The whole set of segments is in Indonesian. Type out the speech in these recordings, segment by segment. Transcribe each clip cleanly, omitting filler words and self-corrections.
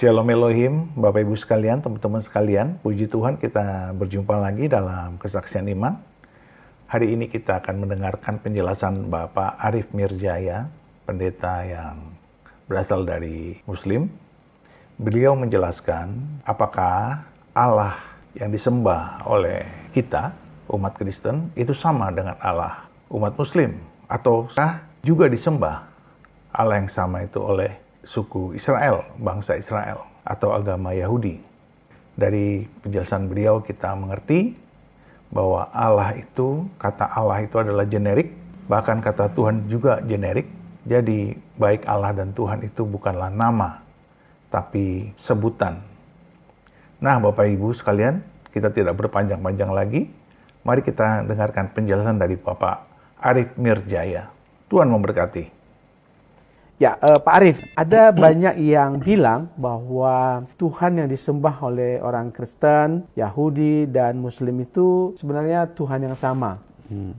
Shalom Elohim, Bapak Ibu sekalian, teman-teman sekalian. Puji Tuhan kita berjumpa lagi dalam kesaksian iman. Hari ini kita akan mendengarkan penjelasan Bapak Arief Mirjaya, pendeta yang berasal dari Muslim. Beliau menjelaskan apakah Allah yang disembah oleh kita, umat Kristen, itu sama dengan Allah umat Muslim, ataukah juga disembah Allah yang sama itu oleh suku Israel, bangsa Israel, atau agama Yahudi. Dari penjelasan beliau kita mengerti bahwa Allah itu, kata Allah itu adalah generik, bahkan kata Tuhan juga generik. Jadi baik Allah dan Tuhan itu bukanlah nama, tapi sebutan. Nah Bapak Ibu sekalian, kita tidak berpanjang-panjang lagi. Mari kita dengarkan penjelasan dari Bapak Arief Mirjaya. Tuhan memberkati. Ya, Pak Arief, ada banyak yang bilang bahwa Tuhan yang disembah oleh orang Kristen, Yahudi, dan Muslim itu sebenarnya Tuhan yang sama.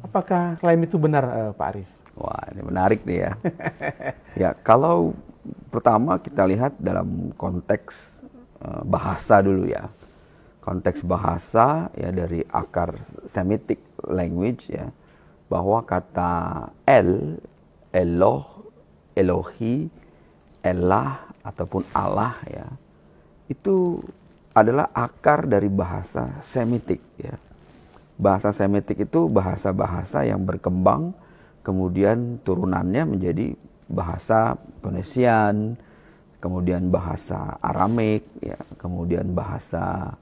Apakah klaim itu benar, Pak Arief? Wah, ini menarik nih ya. Ya, kalau pertama kita lihat dalam konteks bahasa dulu ya. Konteks bahasa ya dari akar Semitic language ya, bahwa kata Eloh, Elohi, Elah, ataupun Allah ya, itu adalah akar dari bahasa Semitik ya. Bahasa Semitik itu bahasa-bahasa yang berkembang, kemudian turunannya menjadi bahasa Phoenician, kemudian bahasa Aramaik ya, kemudian bahasa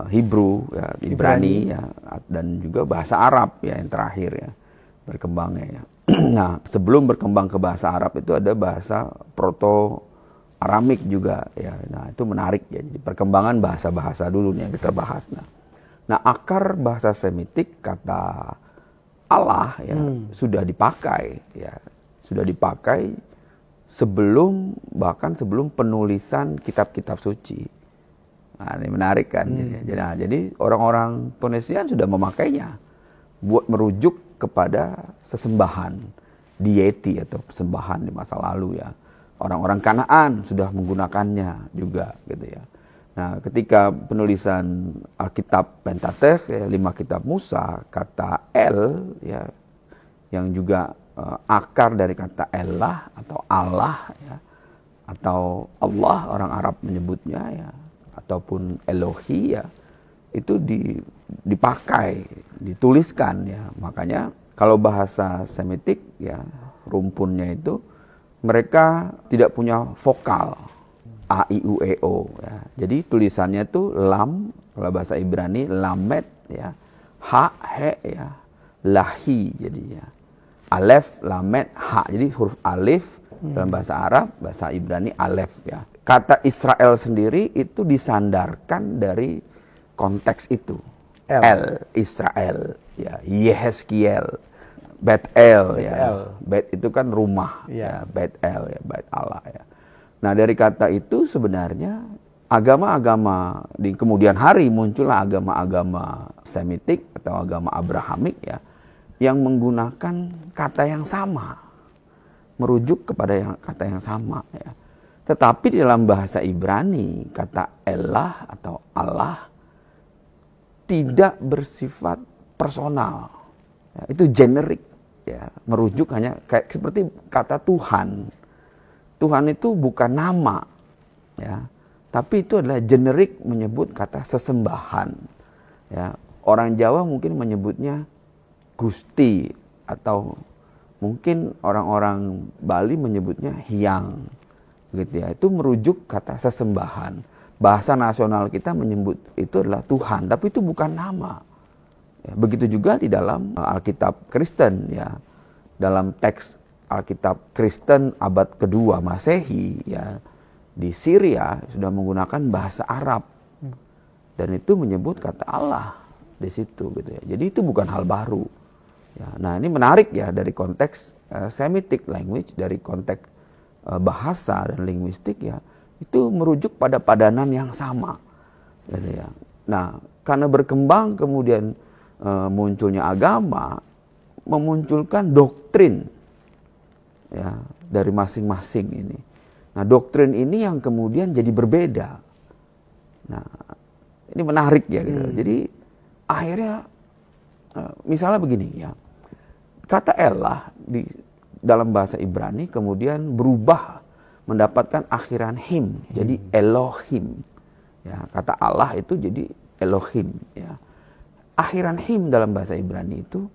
Hebrew ya, Ibrani ya, dan juga bahasa Arab ya yang terakhir ya berkembangnya ya. Nah, sebelum berkembang ke bahasa Arab itu ada bahasa Proto-Aramik juga ya. Nah, itu menarik ya. Jadi perkembangan bahasa-bahasa dulu nih yang kita bahas. Nah, akar bahasa Semitik kata Allah ya sudah dipakai ya. Sudah dipakai bahkan sebelum penulisan kitab-kitab suci. Nah, ini menarik kan. Jadi orang-orang Phoenician sudah memakainya buat merujuk kepada sesembahan, deity atau sembahan di masa lalu ya. Orang-orang Kanaan sudah menggunakannya juga gitu ya. Nah, ketika penulisan Alkitab Pentateuch ya, 5 kitab Musa, kata El ya, yang juga akar dari kata Elah atau Allah ya, atau Allah orang Arab menyebutnya ya, ataupun Elohi ya, itu dipakai, dituliskan ya. Makanya kalau bahasa Semitik ya, rumpunnya itu mereka tidak punya vokal A, I, U, E, O ya. Jadi tulisannya itu lam, kalau bahasa Ibrani lamet ya, ha, he ya, lahi jadinya. Alef, lamet, ha. Jadi huruf alif dalam bahasa Arab, bahasa Ibrani alef ya. Kata Israel sendiri itu disandarkan dari konteks itu. El, Israel, ya, Yehezkiel, Bet-El, ya. Bet itu kan rumah, ya, Bet-El, ya, Bet Allah, ya. Nah, dari kata itu sebenarnya agama-agama di kemudian hari muncullah agama-agama Semitik atau agama Abrahamik, ya, yang menggunakan kata yang sama, merujuk kepada kata yang sama, ya. Tetapi di dalam bahasa Ibrani, kata Elah atau Allah tidak bersifat personal, ya, itu generik, ya, merujuk hanya kayak seperti kata Tuhan. Tuhan itu bukan nama, ya, tapi itu adalah generik menyebut kata sesembahan. Ya, orang Jawa mungkin menyebutnya Gusti atau mungkin orang-orang Bali menyebutnya Hyang, gitu ya. Itu merujuk kata sesembahan. Bahasa nasional kita menyebut itu adalah Tuhan, tapi itu bukan nama. Ya, begitu juga di dalam Alkitab Kristen, ya, dalam teks Alkitab Kristen abad kedua Masehi, ya, di Syria sudah menggunakan bahasa Arab, dan itu menyebut kata Allah di situ, gitu ya. Jadi itu bukan hal baru. Ya, nah ini menarik ya dari konteks Semitic language, dari konteks bahasa dan linguistik ya. Itu merujuk pada padanan yang sama, gitu ya. Nah, karena berkembang kemudian munculnya agama, memunculkan doktrin, ya, dari masing-masing ini. Nah, doktrin ini yang kemudian jadi berbeda. Nah, ini menarik ya gitu. Jadi akhirnya misalnya begini ya. Kata Elah di dalam bahasa Ibrani kemudian berubah mendapatkan akhiran him, jadi Elohim. Ya, kata Allah itu jadi Elohim ya. Akhiran him dalam bahasa Ibrani itu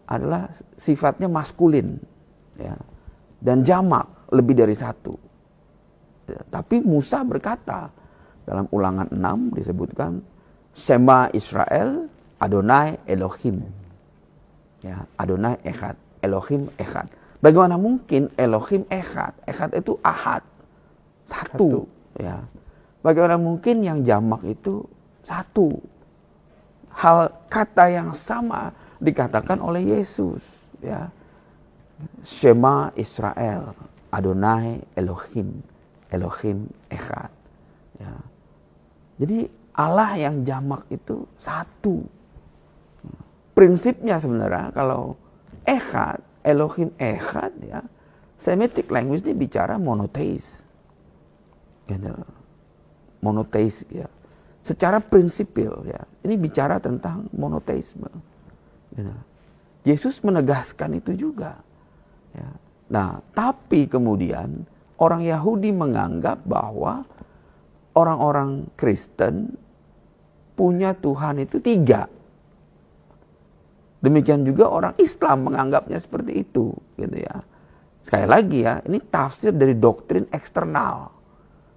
adalah sifatnya maskulin ya. Dan jamak lebih dari satu. Ya, tapi Musa berkata dalam Ulangan 6 disebutkan Shema Israel Adonai Elohim. Ya, Adonai Echad, Elohim Echad. Bagaimana mungkin Elohim Echad? Echad itu Ahad, satu. Ya. Bagaimana mungkin yang jamak itu satu? Hal kata yang sama dikatakan oleh Yesus. Ya. Shema Israel, Adonai Elohim, Elohim Echad. Ya. Jadi Allah yang jamak itu satu. Prinsipnya sebenarnya kalau Echad, Elohim Echad ya, Semitic language ini bicara monotheis. Gitu. Monotheis ya. Secara prinsipil ya, ini bicara tentang monoteisme. Gitu. Yesus menegaskan itu juga. Ya. Nah, tapi kemudian orang Yahudi menganggap bahwa orang-orang Kristen punya Tuhan itu 3. Demikian juga orang Islam menganggapnya seperti itu, gitu ya. Sekali lagi ya, ini tafsir dari doktrin eksternal.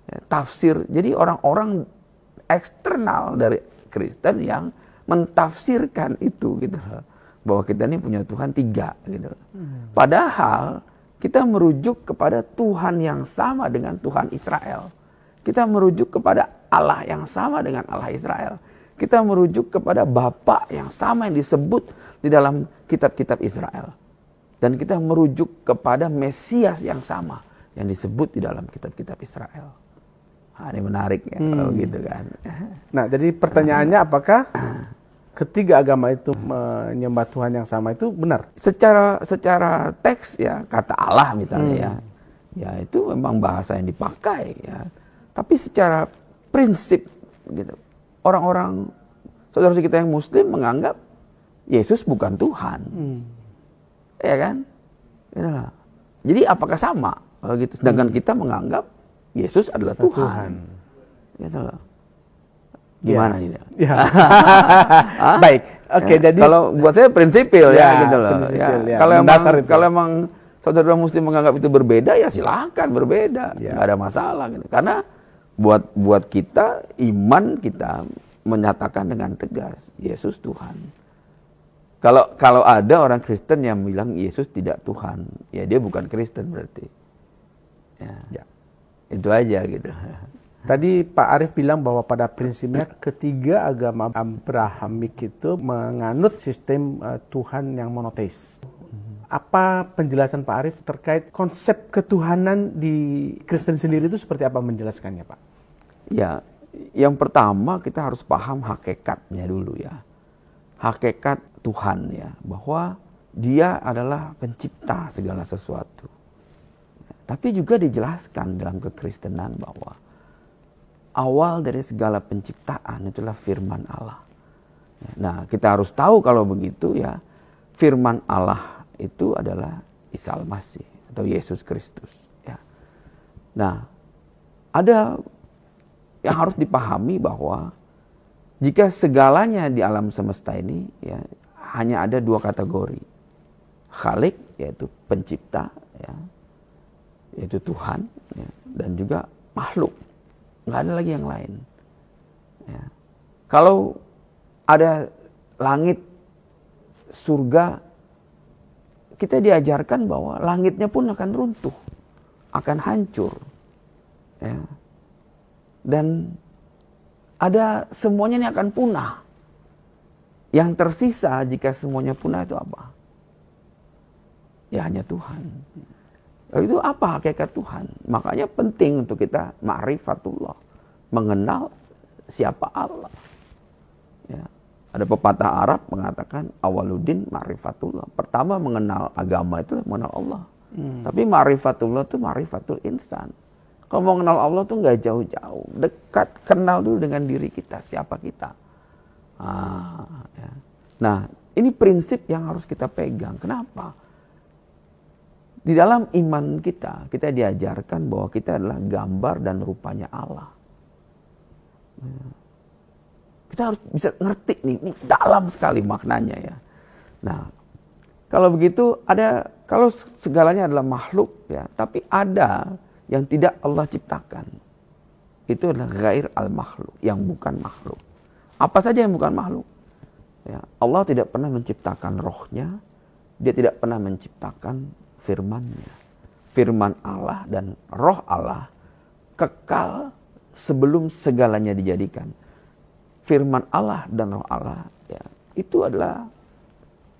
Ya, tafsir, jadi orang-orang eksternal dari Kristen yang mentafsirkan itu, gitu loh. Bahwa kita ini punya Tuhan 3, gitu. Padahal kita merujuk kepada Tuhan yang sama dengan Tuhan Israel. Kita merujuk kepada Allah yang sama dengan Allah Israel. Kita merujuk kepada Bapa yang sama yang disebut di dalam kitab-kitab Israel. Dan kita merujuk kepada Mesias yang sama yang disebut di dalam kitab-kitab Israel. Nah, ini menarik ya kalau gitu kan. Nah, jadi pertanyaannya apakah ketiga agama itu menyembah Tuhan yang sama itu benar? Secara teks ya, kata Allah misalnya ya. Ya itu memang bahasa yang dipakai ya. Tapi secara prinsip gitu. Orang-orang saudara kita yang muslim menganggap Yesus bukan Tuhan. Ya kan? Gitu. Jadi apakah sama? Kalau gitu. Sedangkan kita menganggap Yesus adalah Tuhan. Gitu loh. Gimana ini? Ya. Baik. Oke, ya, jadi kalau buat saya prinsipil ya gitu loh. Prinsipil, ya. Kalau emang saudara muslim menganggap itu berbeda ya silakan berbeda. Nggak ada masalah gitu. Karena buat kita iman kita menyatakan dengan tegas Yesus Tuhan. Kalau ada orang Kristen yang bilang Yesus tidak Tuhan, ya dia bukan Kristen berarti. Ya. Itu aja gitu. Tadi Pak Arief bilang bahwa pada prinsipnya ketiga agama Abrahamik itu menganut sistem Tuhan yang monoteis. Apa penjelasan Pak Arief terkait konsep ketuhanan di Kristen sendiri itu seperti apa menjelaskannya, Pak? Ya, yang pertama kita harus paham hakikatnya dulu ya. Hakikat Tuhan ya, bahwa Dia adalah pencipta segala sesuatu. Tapi juga dijelaskan dalam kekristenan bahwa awal dari segala penciptaan itulah firman Allah. Nah, kita harus tahu kalau begitu ya, firman Allah itu adalah Isa Al-Masih atau Yesus Kristus ya. Nah, ada yang harus dipahami bahwa jika segalanya di alam semesta ini ya hanya ada 2 kategori. Khalik yaitu pencipta ya, yaitu Tuhan ya, dan juga makhluk. Nggak ada lagi yang lain. Ya. Kalau ada langit, surga, kita diajarkan bahwa langitnya pun akan runtuh, akan hancur. Ya. Dan ada semuanya ini akan punah. Yang tersisa jika semuanya punah itu apa? Ya hanya Tuhan. Lalu itu apa hakikat Tuhan? Makanya penting untuk kita ma'rifatullah, mengenal siapa Allah. Ya. Ada pepatah Arab mengatakan awaludin ma'rifatullah. Pertama mengenal agama itu mengenal Allah. Tapi ma'rifatullah itu ma'rifatul insan. Kalau mau kenal Allah tuh nggak jauh-jauh, dekat, kenal dulu dengan diri kita, siapa kita. Ya. Nah, ini prinsip yang harus kita pegang. Kenapa? Di dalam iman kita diajarkan bahwa kita adalah gambar dan rupanya Allah. Kita harus bisa ngerti nih, ini dalam sekali maknanya ya. Nah, kalau begitu kalau segalanya adalah makhluk ya, tapi ada yang tidak Allah ciptakan. Itu adalah ghair al-makhluk, yang bukan makhluk. Apa saja yang bukan makhluk? Ya, Allah tidak pernah menciptakan rohnya, dia tidak pernah menciptakan firman-Nya. Firman Allah dan roh Allah kekal sebelum segalanya dijadikan. Firman Allah dan roh Allah ya, itu adalah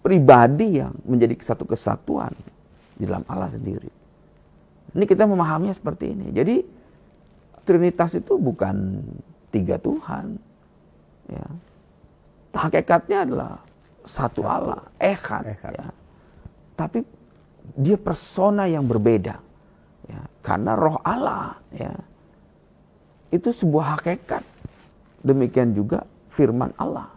pribadi yang menjadi satu kesatuan di dalam Allah sendiri. Ini kita memahaminya seperti ini. Jadi Trinitas itu bukan 3 Tuhan. Ya. Hakikatnya adalah satu Allah, Echad. Ya. Tapi dia persona yang berbeda. Ya. Karena roh Allah ya, itu sebuah hakikat. Demikian juga firman Allah,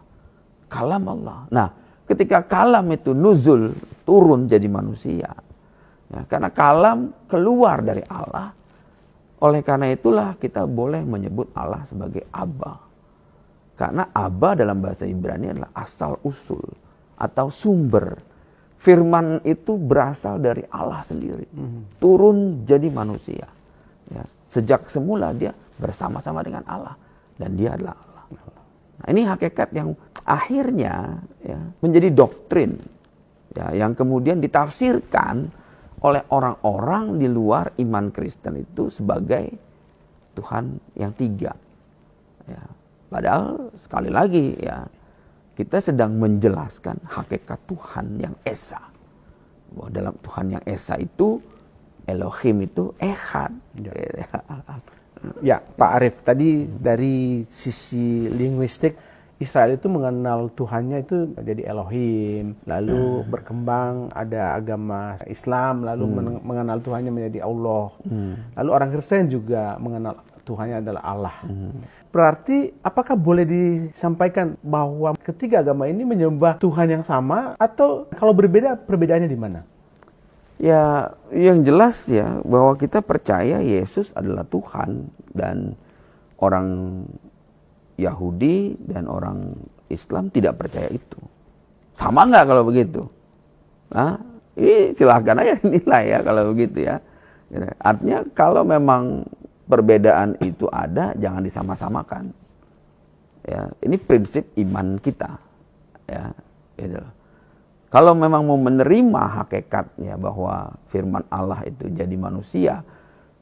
kalam Allah. Nah, ketika kalam itu nuzul, turun jadi manusia. Ya, karena kalam keluar dari Allah. Oleh karena itulah kita boleh menyebut Allah sebagai Abba. Karena Abba dalam bahasa Ibrani adalah asal usul atau sumber. Firman itu berasal dari Allah sendiri. Turun jadi manusia. Ya, sejak semula dia bersama-sama dengan Allah. Dan dia adalah Allah. Nah, ini hakikat yang akhirnya ya, menjadi doktrin. Ya, yang kemudian ditafsirkan oleh orang-orang di luar iman Kristen itu sebagai Tuhan yang 3. Ya, padahal sekali lagi ya, kita sedang menjelaskan hakikat Tuhan yang Esa. Bahwa dalam Tuhan yang Esa itu Elohim itu Echad. Ya, Pak Arief, tadi dari sisi linguistik, Israel itu mengenal Tuhannya itu jadi Elohim, lalu berkembang ada agama Islam, lalu mengenal Tuhannya menjadi Allah. Lalu orang Kristen juga mengenal Tuhannya adalah Allah. Berarti apakah boleh disampaikan bahwa ketiga agama ini menyembah Tuhan yang sama, atau kalau berbeda, perbedaannya di mana? Ya, yang jelas ya bahwa kita percaya Yesus adalah Tuhan, dan orang Yahudi dan orang Islam tidak percaya itu. Sama nggak kalau begitu? Nah, ini silahkan aja nilai ya kalau begitu ya. Artinya kalau memang perbedaan itu ada, jangan disama-samakan. Ya, ini prinsip iman kita. Ya, gitu. Kalau memang mau menerima hakikatnya bahwa firman Allah itu jadi manusia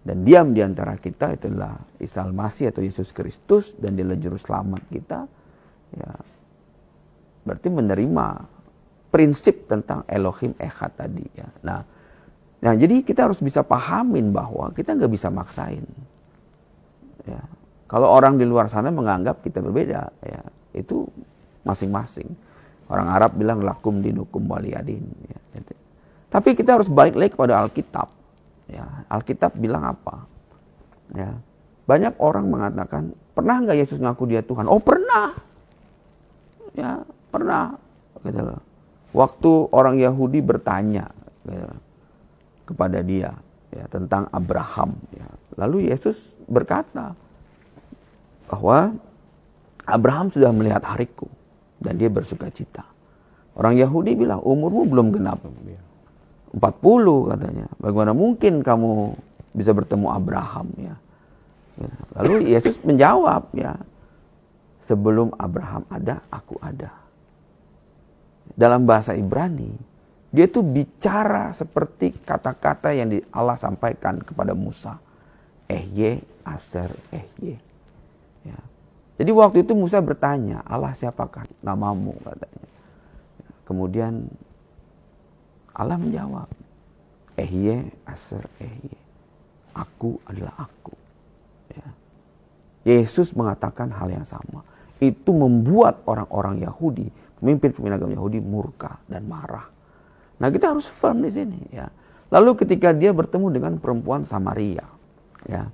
dan diam di antara kita, itulah Isa Al-Masih atau Yesus Kristus, dan dia adalah juru selamat kita, ya berarti menerima prinsip tentang Elohim Echad tadi ya. Nah, jadi kita harus bisa pahamin bahwa kita nggak bisa maksain. Ya. Kalau orang di luar sana menganggap kita berbeda, ya itu masing-masing. Orang Arab bilang lakum dinukum waliyadin. Ya, gitu. Tapi kita harus balik lagi kepada Alkitab. Ya, Alkitab bilang apa? Ya, banyak orang mengatakan, pernah nggak Yesus ngaku dia Tuhan? Oh pernah. Ya pernah. Gitu loh. Waktu orang Yahudi bertanya gitu, kepada dia ya, tentang Abraham. Ya. Lalu Yesus berkata bahwa Abraham sudah melihat hariku dan dia bersuka cita. Orang Yahudi bilang, umurmu belum genap 40 katanya. Bagaimana mungkin kamu bisa bertemu Abraham ya? Lalu Yesus menjawab ya, sebelum Abraham ada, aku ada. Dalam bahasa Ibrani, dia tuh bicara seperti kata-kata yang Allah sampaikan kepada Musa. Ehye, aser, ehye. Ya. Jadi waktu itu Musa bertanya, Allah siapakah namamu katanya. Kemudian Allah menjawab, Ehye, aser, ehye. Aku adalah aku. Ya. Yesus mengatakan hal yang sama. Itu membuat orang-orang Yahudi, pemimpin-pemimpin agama Yahudi murka dan marah. Nah kita harus firm di sini ya. Lalu ketika dia bertemu dengan perempuan Samaria, ya,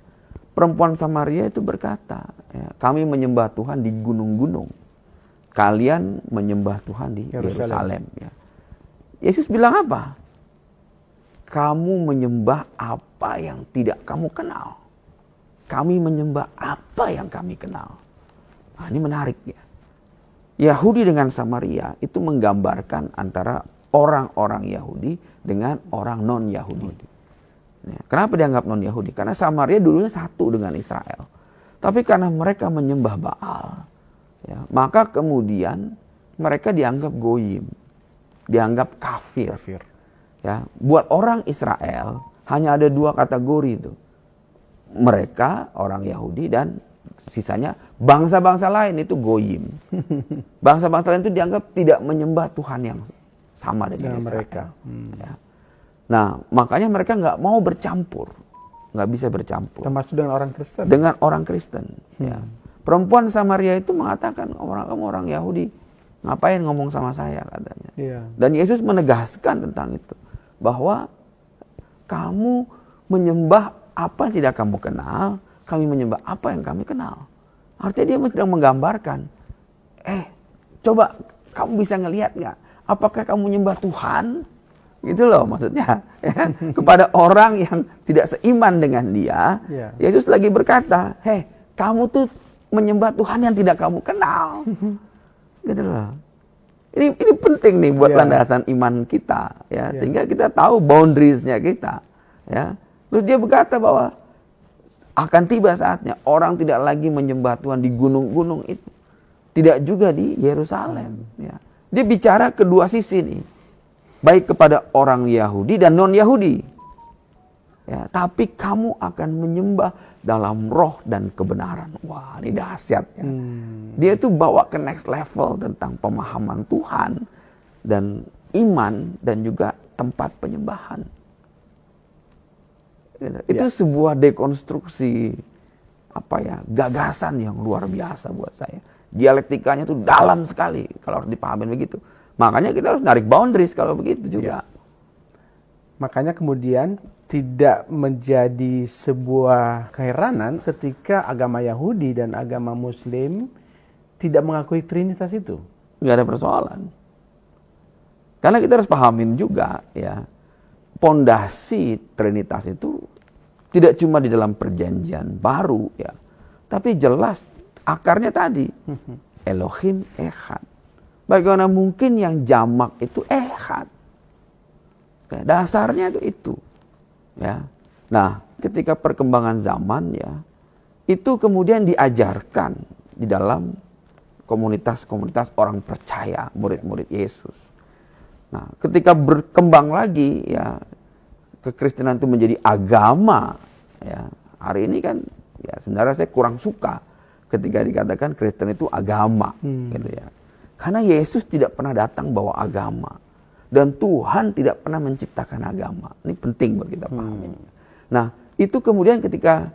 perempuan Samaria itu berkata, ya, kami menyembah Tuhan di gunung-gunung, kalian menyembah Tuhan di Yerusalem. Ya. Yesus bilang apa? Kamu menyembah apa yang tidak kamu kenal. Kami menyembah apa yang kami kenal. Nah, ini menarik ya. Yahudi dengan Samaria itu menggambarkan antara orang-orang Yahudi dengan orang non-Yahudi. Ya, kenapa dianggap non-Yahudi? Karena Samaria dulunya satu dengan Israel. Tapi karena mereka menyembah Baal, ya, maka kemudian mereka dianggap goyim, dianggap kafir. Ya, buat orang Israel hanya ada dua kategori itu. Mereka orang Yahudi dan sisanya bangsa-bangsa lain itu goyim. Bangsa-bangsa lain itu dianggap tidak menyembah Tuhan yang sama dengan Israel. Mereka. Ya. Nah, makanya mereka nggak mau bercampur, nggak bisa bercampur. Termasuk dengan orang Kristen. Dengan orang Kristen. Ya. Perempuan Samaria itu mengatakan, kamu orang Yahudi, ngapain ngomong sama saya, katanya. Ya. Dan Yesus menegaskan tentang itu, bahwa kamu menyembah apa yang tidak kamu kenal, kami menyembah apa yang kami kenal. Artinya dia sedang menggambarkan, coba kamu bisa ngelihat nggak, apakah kamu menyembah Tuhan? Gitu loh maksudnya, ya, kepada orang yang tidak seiman dengan dia. Yeah. Yesus lagi berkata, kamu tuh menyembah Tuhan yang tidak kamu kenal. Gitu loh. Ini penting nih buat landasan iman kita, ya, sehingga kita tahu boundariesnya kita, ya. Terus dia berkata bahwa akan tiba saatnya orang tidak lagi menyembah Tuhan di gunung-gunung itu, tidak juga di Yerusalem. Ya. Dia bicara kedua sisi nih, baik kepada orang Yahudi dan non-Yahudi. Ya, tapi kamu akan menyembah dalam roh dan kebenaran. Wah, ini dahsyat ya. Dia tuh bawa ke next level tentang pemahaman Tuhan dan iman dan juga tempat penyembahan. Itu sebuah dekonstruksi gagasan yang luar biasa buat saya. Dialektikanya tuh dalam sekali kalau harus dipahami begitu. Makanya kita harus narik boundaries kalau begitu juga. Makanya kemudian tidak menjadi sebuah keheranan ketika agama Yahudi dan agama Muslim tidak mengakui Trinitas itu. Nggak ada persoalan. Karena kita harus pahamin juga ya, pondasi Trinitas itu tidak cuma di dalam perjanjian baru ya, tapi jelas akarnya tadi Elohim Echad. Bagaimana mungkin yang jamak itu Echad? Ya, dasarnya itu. Ya. Nah, ketika perkembangan zaman ya, itu kemudian diajarkan di dalam komunitas-komunitas orang percaya, murid-murid Yesus. Nah, ketika berkembang lagi ya, kekristenan itu menjadi agama ya. Hari ini kan ya sebenarnya saya kurang suka ketika dikatakan Kristen itu agama gitu ya. Karena Yesus tidak pernah datang bawa agama. Dan Tuhan tidak pernah menciptakan agama. Ini penting buat kita pahami. Nah, itu kemudian ketika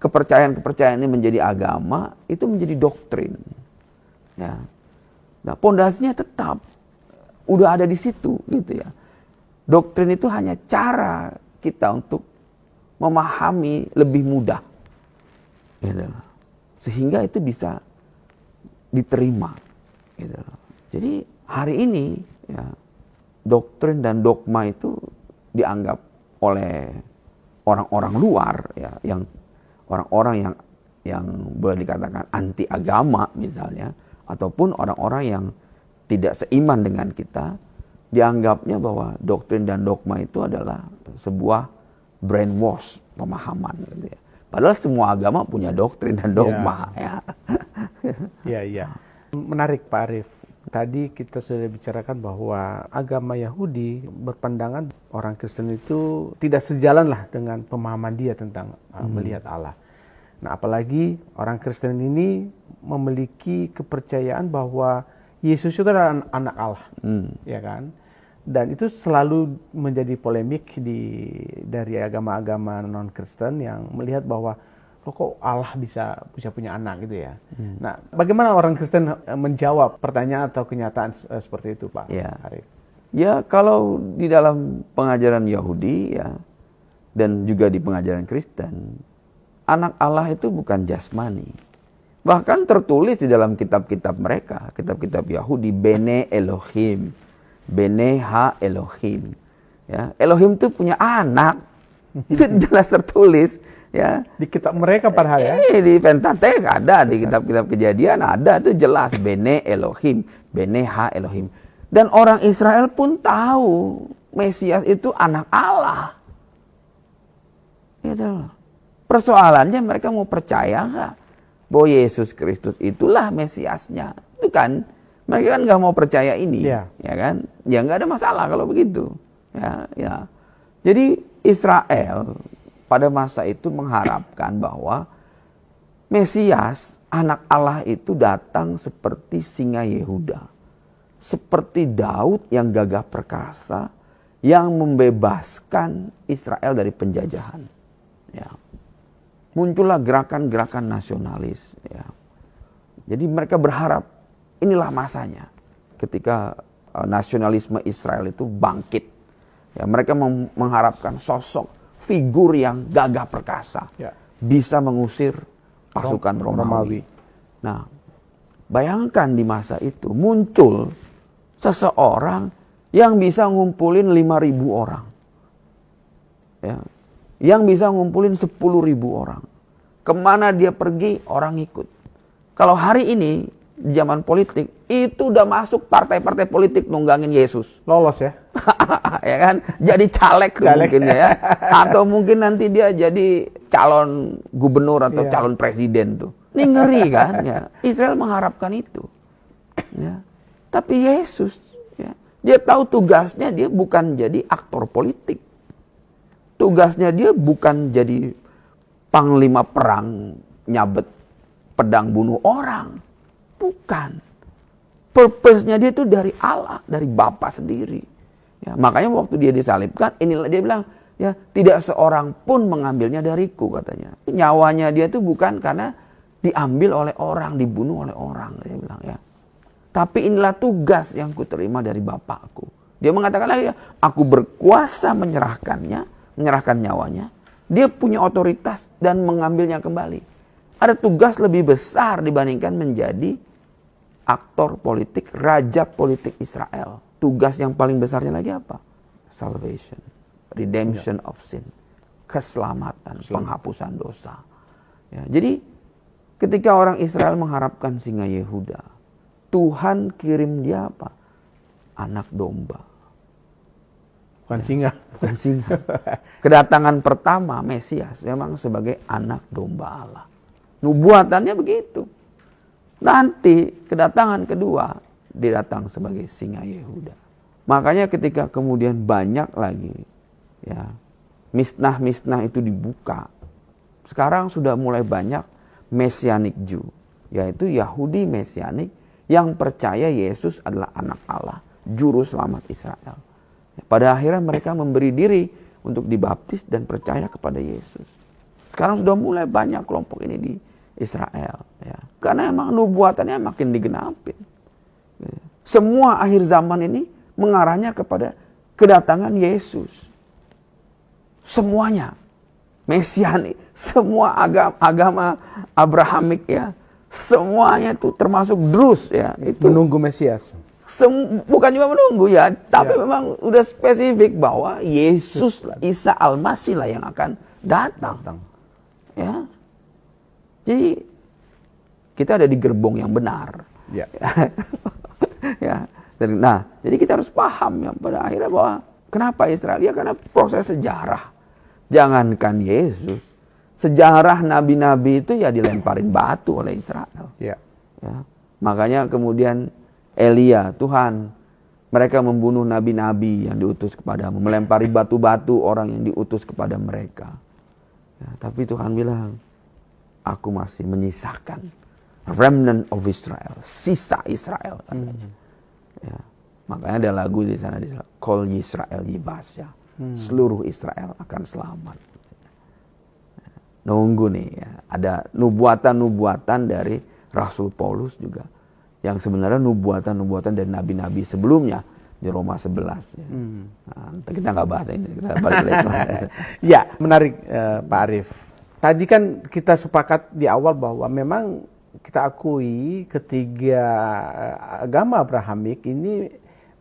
kepercayaan-kepercayaan ini menjadi agama, itu menjadi doktrin. Ya. Nah, pondasinya tetap udah ada di situ gitu ya. Doktrin itu hanya cara kita untuk memahami lebih mudah. Gitu. Sehingga itu bisa diterima. Gitu. Jadi hari ini ya, doktrin dan dogma itu dianggap oleh orang-orang luar ya, yang orang-orang yang boleh dikatakan anti agama misalnya, ataupun orang-orang yang tidak seiman dengan kita, dianggapnya bahwa doktrin dan dogma itu adalah sebuah brainwash pemahaman gitu ya. Padahal semua agama punya doktrin dan dogma ya. Iya. Menarik Pak Arif. Tadi kita sudah bicarakan bahwa agama Yahudi berpandangan orang Kristen itu tidak sejalan lah dengan pemahaman dia tentang melihat Allah. Nah, apalagi orang Kristen ini memiliki kepercayaan bahwa Yesus itu adalah anak Allah, ya kan? Dan itu selalu menjadi polemik dari agama-agama non-Kristen yang melihat bahwa kok Allah bisa punya anak gitu ya. Nah, bagaimana orang Kristen menjawab pertanyaan atau kenyataan seperti itu, Pak Arif? Ya, kalau di dalam pengajaran Yahudi ya, dan juga di pengajaran Kristen, anak Allah itu bukan jasmani. Bahkan tertulis di dalam kitab-kitab mereka, kitab-kitab Yahudi, Bene Elohim, Bene Ha Elohim. Ya, Elohim itu punya anak. Itu jelas tertulis. Ya. Di kitab mereka padahal ya. Di Pentatek ada, di kitab-kitab Kejadian ada, itu jelas Bene Elohim, Bene Ha Elohim. Dan orang Israel pun tahu Mesias itu anak Allah. Gitu loh. Persoalannya mereka mau percaya nggak bahwa Yesus Kristus itulah Mesiasnya? Itu kan mereka kan nggak mau percaya ini, ya kan? Ya nggak ada masalah kalau begitu. Ya. Jadi Israel pada masa itu mengharapkan bahwa Mesias, anak Allah itu datang seperti singa Yehuda, seperti Daud yang gagah perkasa, yang membebaskan Israel dari penjajahan. Ya. Muncullah gerakan-gerakan nasionalis. Ya. Jadi mereka berharap inilah masanya ketika nasionalisme Israel itu bangkit. Ya, mereka mengharapkan sosok figur yang gagah perkasa, bisa mengusir pasukan Romawi. Nah, bayangkan di masa itu muncul seseorang yang bisa ngumpulin 5.000 orang. Ya. Yang bisa ngumpulin 10.000 orang. Kemana dia pergi, orang ikut. Kalau hari ini, di zaman politik, itu udah masuk partai-partai politik nunggangin Yesus. Lolos ya? Ya kan? Jadi caleg mungkin ya. Atau mungkin nanti dia jadi calon gubernur atau calon presiden tuh. Ini ngeri kan? Ya. Israel mengharapkan itu. Ya. Tapi Yesus, ya, dia tahu tugasnya, dia bukan jadi aktor politik. Tugasnya dia bukan jadi panglima perang nyabet pedang bunuh orang. Bukan. Purpose-nya dia itu dari Allah, dari Bapa sendiri. Ya, makanya waktu dia disalibkan, inilah dia bilang, ya tidak seorang pun mengambilnya dariku katanya. Nyawanya dia itu bukan karena diambil oleh orang, dibunuh oleh orang, dia bilang ya. Tapi inilah tugas yang kuterima dari Bapakku. Dia mengatakan lagi, aku berkuasa menyerahkannya, menyerahkan nyawanya. Dia punya otoritas dan mengambilnya kembali. Ada tugas lebih besar dibandingkan menjadi aktor politik, raja politik Israel. Tugas yang paling besarnya lagi apa? Salvation, redemption of sin, keselamatan, penghapusan dosa. Ya, jadi ketika orang Israel mengharapkan singa Yehuda, Tuhan kirim dia apa? Anak domba. Bukan singa. Bukan singa. Kedatangan pertama Mesias memang sebagai anak domba Allah. Nubuatannya begitu. Nanti kedatangan kedua, dia datang sebagai singa Yehuda. Makanya ketika kemudian banyak lagi ya misnah-misnah itu dibuka. Sekarang sudah mulai banyak Messianic Jew, yaitu Yahudi Messianik yang percaya Yesus adalah anak Allah, juru selamat Israel. Pada akhirnya mereka memberi diri untuk dibaptis dan percaya kepada Yesus. Sekarang sudah mulai banyak kelompok ini di Israel. Ya. Karena emang nubuatannya makin digenapin. Semua akhir zaman ini mengarahnya kepada kedatangan Yesus. Semuanya. Mesianik. Semua agama Abrahamik ya. Semuanya itu termasuk Druze ya. Itu menunggu Mesias. Bukan cuma menunggu ya, tapi memang udah spesifik bahwa Yesus, Isa Al-Masih lah yang akan datang. Ya. Jadi kita ada di gerbong yang benar. Ya. Ya. Nah, jadi kita harus paham ya pada akhirnya bahwa kenapa Israel? Ya karena proses sejarah. Jangankan Yesus, sejarah nabi-nabi itu ya dilemparin batu oleh Israel. Ya. Makanya kemudian Elia, Tuhan, mereka membunuh nabi-nabi yang diutus kepadamu, melempari batu-batu orang yang diutus kepada mereka. Ya, tapi Tuhan bilang, aku masih menyisakan remnant of Israel, sisa Israel katanya. Ya, makanya ada lagu di sana, Kol Yisrael Yibasya, seluruh Israel akan selamat. Nunggu nih ya, ada nubuatan-nubuatan dari Rasul Paulus juga. Yang sebenarnya nubuatan-nubuatan dari nabi-nabi sebelumnya di Roma 11. Ya. Nah, kita nggak bahas ini, kita balik lagi. Ya, menarik Pak Arief. tadi kan kita sepakat di awal bahwa memang kita akui ketiga agama Abrahamik ini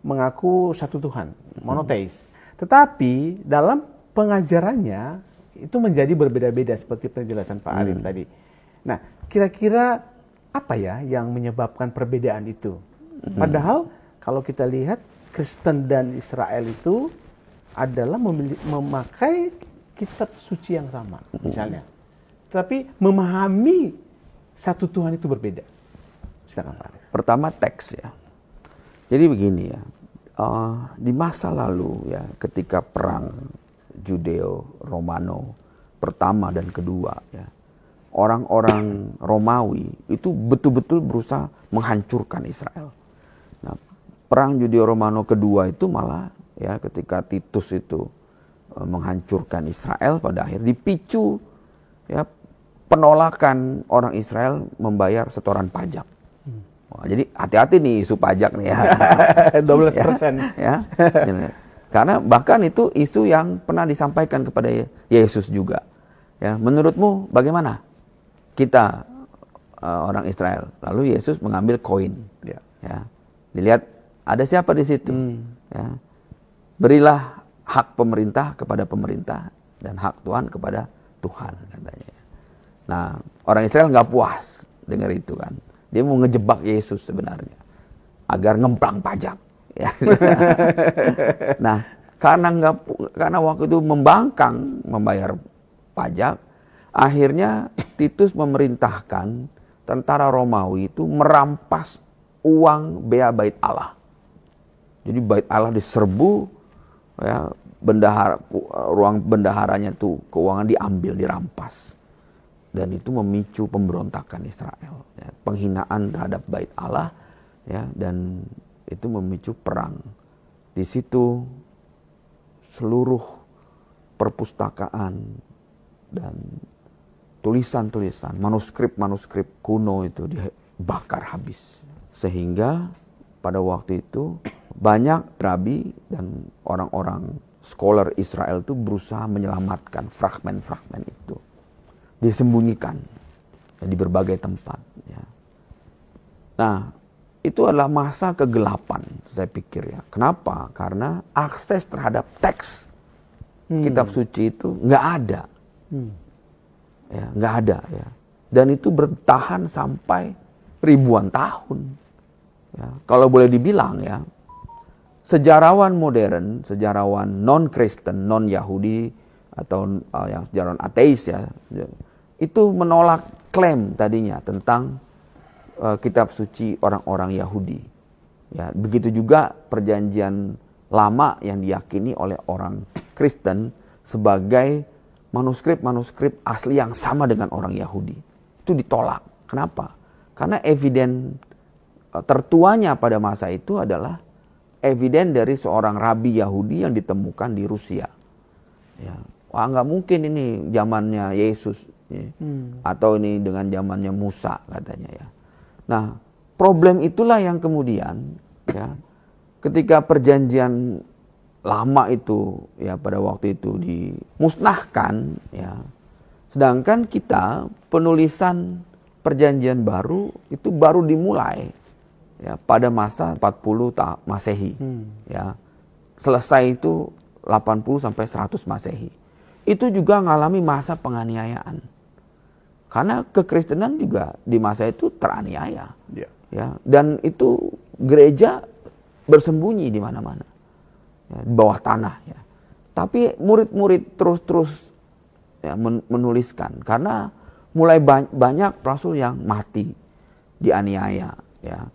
mengaku satu Tuhan, monoteis. Tetapi dalam pengajarannya itu menjadi berbeda-beda seperti penjelasan Pak Arif tadi. Nah, kira-kira apa ya yang menyebabkan perbedaan itu? Padahal kalau kita lihat Kristen dan Israel itu adalah memakai kitab suci yang sama, misalnya. Tapi memahami satu Tuhan itu berbeda. Silakan Pak Arif. Pertama teks ya. Jadi begini ya, di masa lalu ya, ketika perang Judeo-Romano pertama dan kedua ya, orang-orang Romawi itu betul-betul berusaha menghancurkan Israel. Nah, perang Judeo-Romano kedua itu malah ya, ketika Titus itu menghancurkan Israel, pada akhir dipicu ya penolakan orang Israel membayar setoran pajak. Wah, jadi hati-hati nih isu pajak nih ya. 12%. Ya. Karena bahkan itu isu yang pernah disampaikan kepada Yesus juga. Ya, menurutmu bagaimana kita orang Israel? Lalu Yesus mengambil koin. Ya. Ya. Dilihat ada siapa di situ. Ya. Berilah hak pemerintah kepada pemerintah dan hak Tuhan kepada Tuhan, katanya. Nah, orang Israel nggak puas dengar itu kan. Dia mau ngejebak Yesus sebenarnya agar ngemplang pajak. Ya. Nah, karena waktu itu membangkang membayar pajak, akhirnya Titus memerintahkan tentara Romawi itu merampas uang bea bait Allah. Jadi bait Allah diserbu, ya, ruang bendaharanya tuh keuangan diambil, dirampas. Dan itu memicu pemberontakan Israel, ya, penghinaan terhadap bait Allah, ya, dan itu memicu perang. Di situ seluruh perpustakaan dan tulisan-tulisan, manuskrip-manuskrip kuno itu dibakar habis. Sehingga pada waktu itu banyak rabi dan orang-orang scholar Israel itu berusaha menyelamatkan fragmen-fragmen itu. Disembunyikan ya, di berbagai tempat. Ya. Nah, itu adalah masa kegelapan, saya pikir ya. Kenapa? Karena akses terhadap teks kitab suci itu nggak ada, ya, nggak ada ya. Dan itu bertahan sampai ribuan tahun. Ya. Kalau boleh dibilang ya, sejarawan modern, sejarawan non-Kristen, non-Yahudi atau yang sejarawan ateis ya, itu menolak klaim tadinya tentang kitab suci orang-orang Yahudi. Ya, begitu juga perjanjian lama yang diyakini oleh orang Kristen sebagai manuskrip-manuskrip asli yang sama dengan orang Yahudi. Itu ditolak. Kenapa? Karena eviden tertuanya pada masa itu adalah eviden dari seorang rabi Yahudi yang ditemukan di Rusia. Ya. Wah, nggak mungkin ini zamannya Yesus ya. Atau ini dengan zamannya Musa katanya ya. Nah, problem itulah yang kemudian ya, ketika perjanjian lama itu ya pada waktu itu dimusnahkan ya. Sedangkan kita penulisan perjanjian baru itu baru dimulai ya pada masa 40 Masehi ya. Selesai itu 80 sampai 100 Masehi. Itu juga mengalami masa penganiayaan. Karena kekristenan juga di masa itu teraniaya. Ya. Ya, dan itu gereja bersembunyi di mana-mana. Ya, di bawah tanah ya. Tapi murid-murid terus-terus ya, menuliskan karena mulai banyak rasul yang mati dianiaya ya.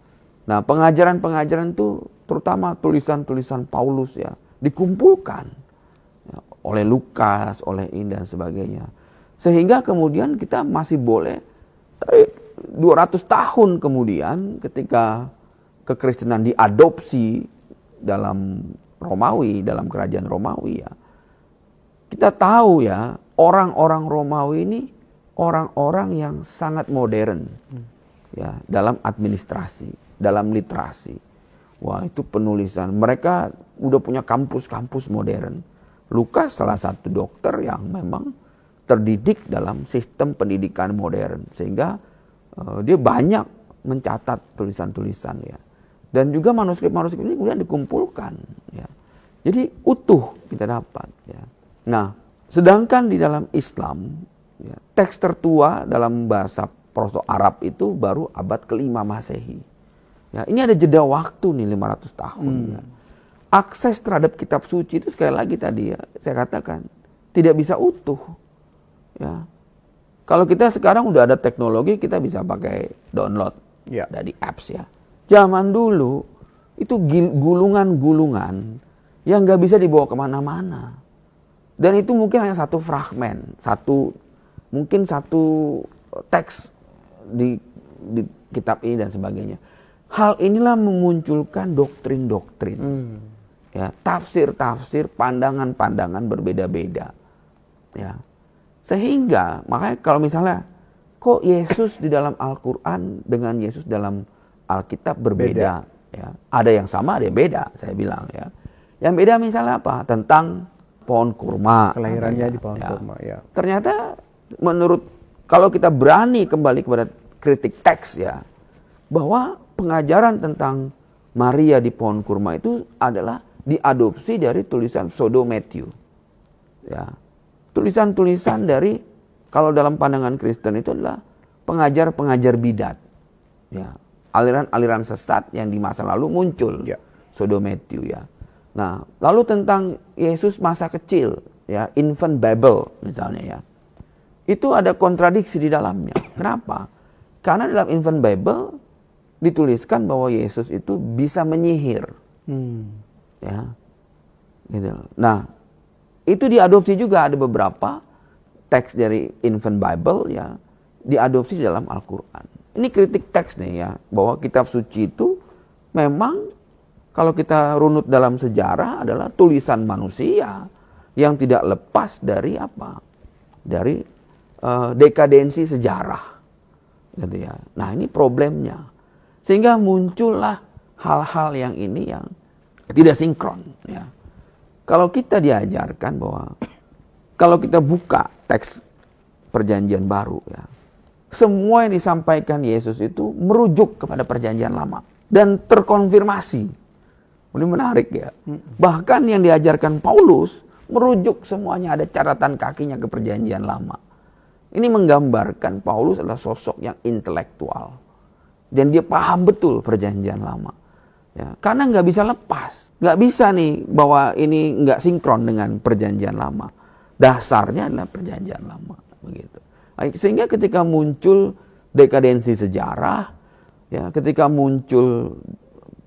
Nah, pengajaran-pengajaran itu terutama tulisan-tulisan Paulus ya dikumpulkan ya, oleh Lukas, oleh ini dan sebagainya. Sehingga kemudian kita masih boleh 200 tahun kemudian ketika kekristenan diadopsi dalam Romawi, dalam kerajaan Romawi ya. Kita tahu ya, orang-orang Romawi ini orang-orang yang sangat modern ya, dalam administrasi, dalam literasi. Wah, itu penulisan. Mereka udah punya kampus-kampus modern. Lukas salah satu dokter yang memang terdidik dalam sistem pendidikan modern, sehingga dia banyak mencatat tulisan-tulisan ya. Dan juga manuskrip-manuskrip ini kemudian dikumpulkan ya. Jadi utuh kita dapat ya. Nah, sedangkan di dalam Islam ya, teks tertua dalam bahasa Proto-Arab itu baru abad ke-5 Masehi. Ya, ini ada jeda waktu nih 500 tahun ya. Akses terhadap kitab suci itu sekali lagi tadi ya, saya katakan tidak bisa utuh. Ya. Kalau kita sekarang udah ada teknologi, kita bisa pakai download dari apps ya. Zaman dulu itu gulungan-gulungan yang nggak bisa dibawa kemana-mana. Dan itu mungkin hanya satu fragmen, mungkin satu teks di kitab ini dan sebagainya. Hal inilah memunculkan doktrin-doktrin, ya, tafsir-tafsir, pandangan-pandangan berbeda-beda, ya. Sehingga makanya kalau misalnya kok Yesus di dalam Al-Quran dengan Yesus dalam Alkitab berbeda, ya. Ada yang sama, ada yang beda, saya bilang ya. Yang beda misalnya apa? Tentang pohon kurma. Kelahirannya di pohon kurma, ya. Ternyata menurut, kalau kita berani kembali kepada kritik teks ya, bahwa pengajaran tentang Maria di pohon kurma itu adalah diadopsi dari tulisan Pseudo Matthew. Ya. Tulisan-tulisan dari, kalau dalam pandangan Kristen itu adalah pengajar-pengajar bidat. Ya. Aliran-aliran sesat yang di masa lalu muncul. Ya. Pseudo Matthew ya. Nah, lalu tentang Yesus masa kecil, ya, infant Bible misalnya ya. Itu ada kontradiksi di dalamnya. Kenapa? Karena dalam infant Bible dituliskan bahwa Yesus itu bisa menyihir. Ya. Gitu. Nah, itu diadopsi juga, ada beberapa teks dari infant Bible ya diadopsi dalam Al-Quran. Ini kritik teks nih ya, bahwa kitab suci itu memang kalau kita runut dalam sejarah adalah tulisan manusia yang tidak lepas dari apa? Dari dekadensi sejarah. Gitu ya. Nah, ini problemnya. Sehingga muncullah hal-hal yang ini yang tidak sinkron ya. Kalau kita diajarkan bahwa kalau kita buka teks Perjanjian Baru ya, semua yang disampaikan Yesus itu merujuk kepada Perjanjian Lama dan terkonfirmasi. Ini menarik ya. Bahkan yang diajarkan Paulus merujuk semuanya, ada catatan kakinya ke Perjanjian Lama. Ini menggambarkan Paulus adalah sosok yang intelektual dan dia paham betul Perjanjian Lama. Ya, karena nggak bisa lepas, nggak bisa nih bahwa ini nggak sinkron dengan Perjanjian Lama. Dasarnya adalah Perjanjian Lama, begitu. Sehingga ketika muncul dekadensi sejarah, ya, ketika muncul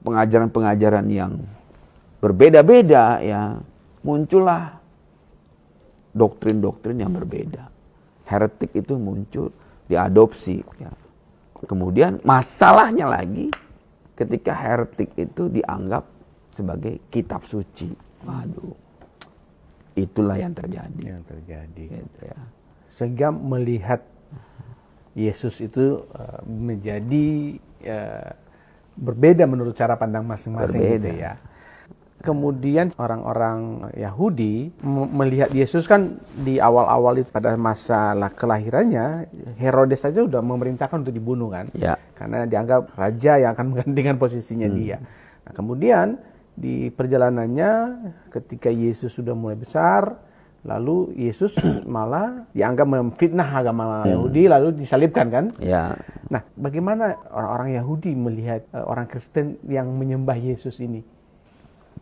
pengajaran-pengajaran yang berbeda-beda, ya, muncullah doktrin-doktrin yang berbeda. Heretik itu muncul, diadopsi. Ya. Kemudian masalahnya lagi, ketika heretik itu dianggap sebagai kitab suci. Waduh, itulah yang terjadi. Gitu ya. Sehingga melihat Yesus itu menjadi berbeda menurut cara pandang masing-masing gitu ya. Kemudian orang-orang Yahudi melihat Yesus kan di awal-awal itu pada masa kelahirannya, Herodes saja udah memerintahkan untuk dibunuh kan. Ya. Karena dianggap raja yang akan menggantikan posisinya dia. Nah, kemudian di perjalanannya ketika Yesus sudah mulai besar, lalu Yesus malah dianggap memfitnah agama Yahudi, lalu disalibkan kan. Ya. Nah, bagaimana orang-orang Yahudi melihat orang Kristen yang menyembah Yesus ini?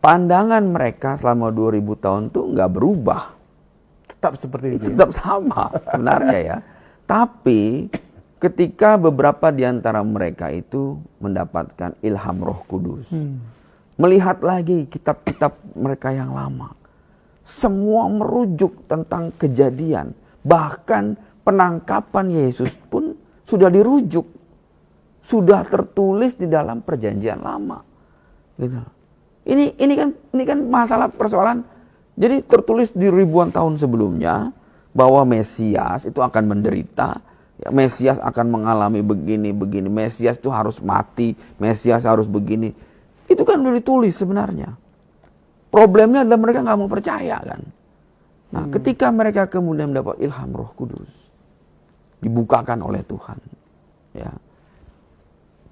Pandangan mereka selama 2000 tahun tuh nggak berubah. Tetap seperti itu. Tetap sama sebenarnya ya. Tapi ketika beberapa di antara mereka itu mendapatkan ilham Roh Kudus, melihat lagi kitab-kitab mereka yang lama, semua merujuk tentang kejadian. Bahkan penangkapan Yesus pun sudah dirujuk, sudah tertulis di dalam Perjanjian Lama. Gitu. Ini kan masalah persoalan. Jadi tertulis di ribuan tahun sebelumnya bahwa Mesias itu akan menderita, ya, Mesias akan mengalami begini, Mesias itu harus mati, Mesias harus begini. Itu kan udah ditulis sebenarnya. Problemnya adalah mereka nggak mau percaya kan. Nah, ketika mereka kemudian mendapat ilham Roh Kudus, dibukakan oleh Tuhan, ya,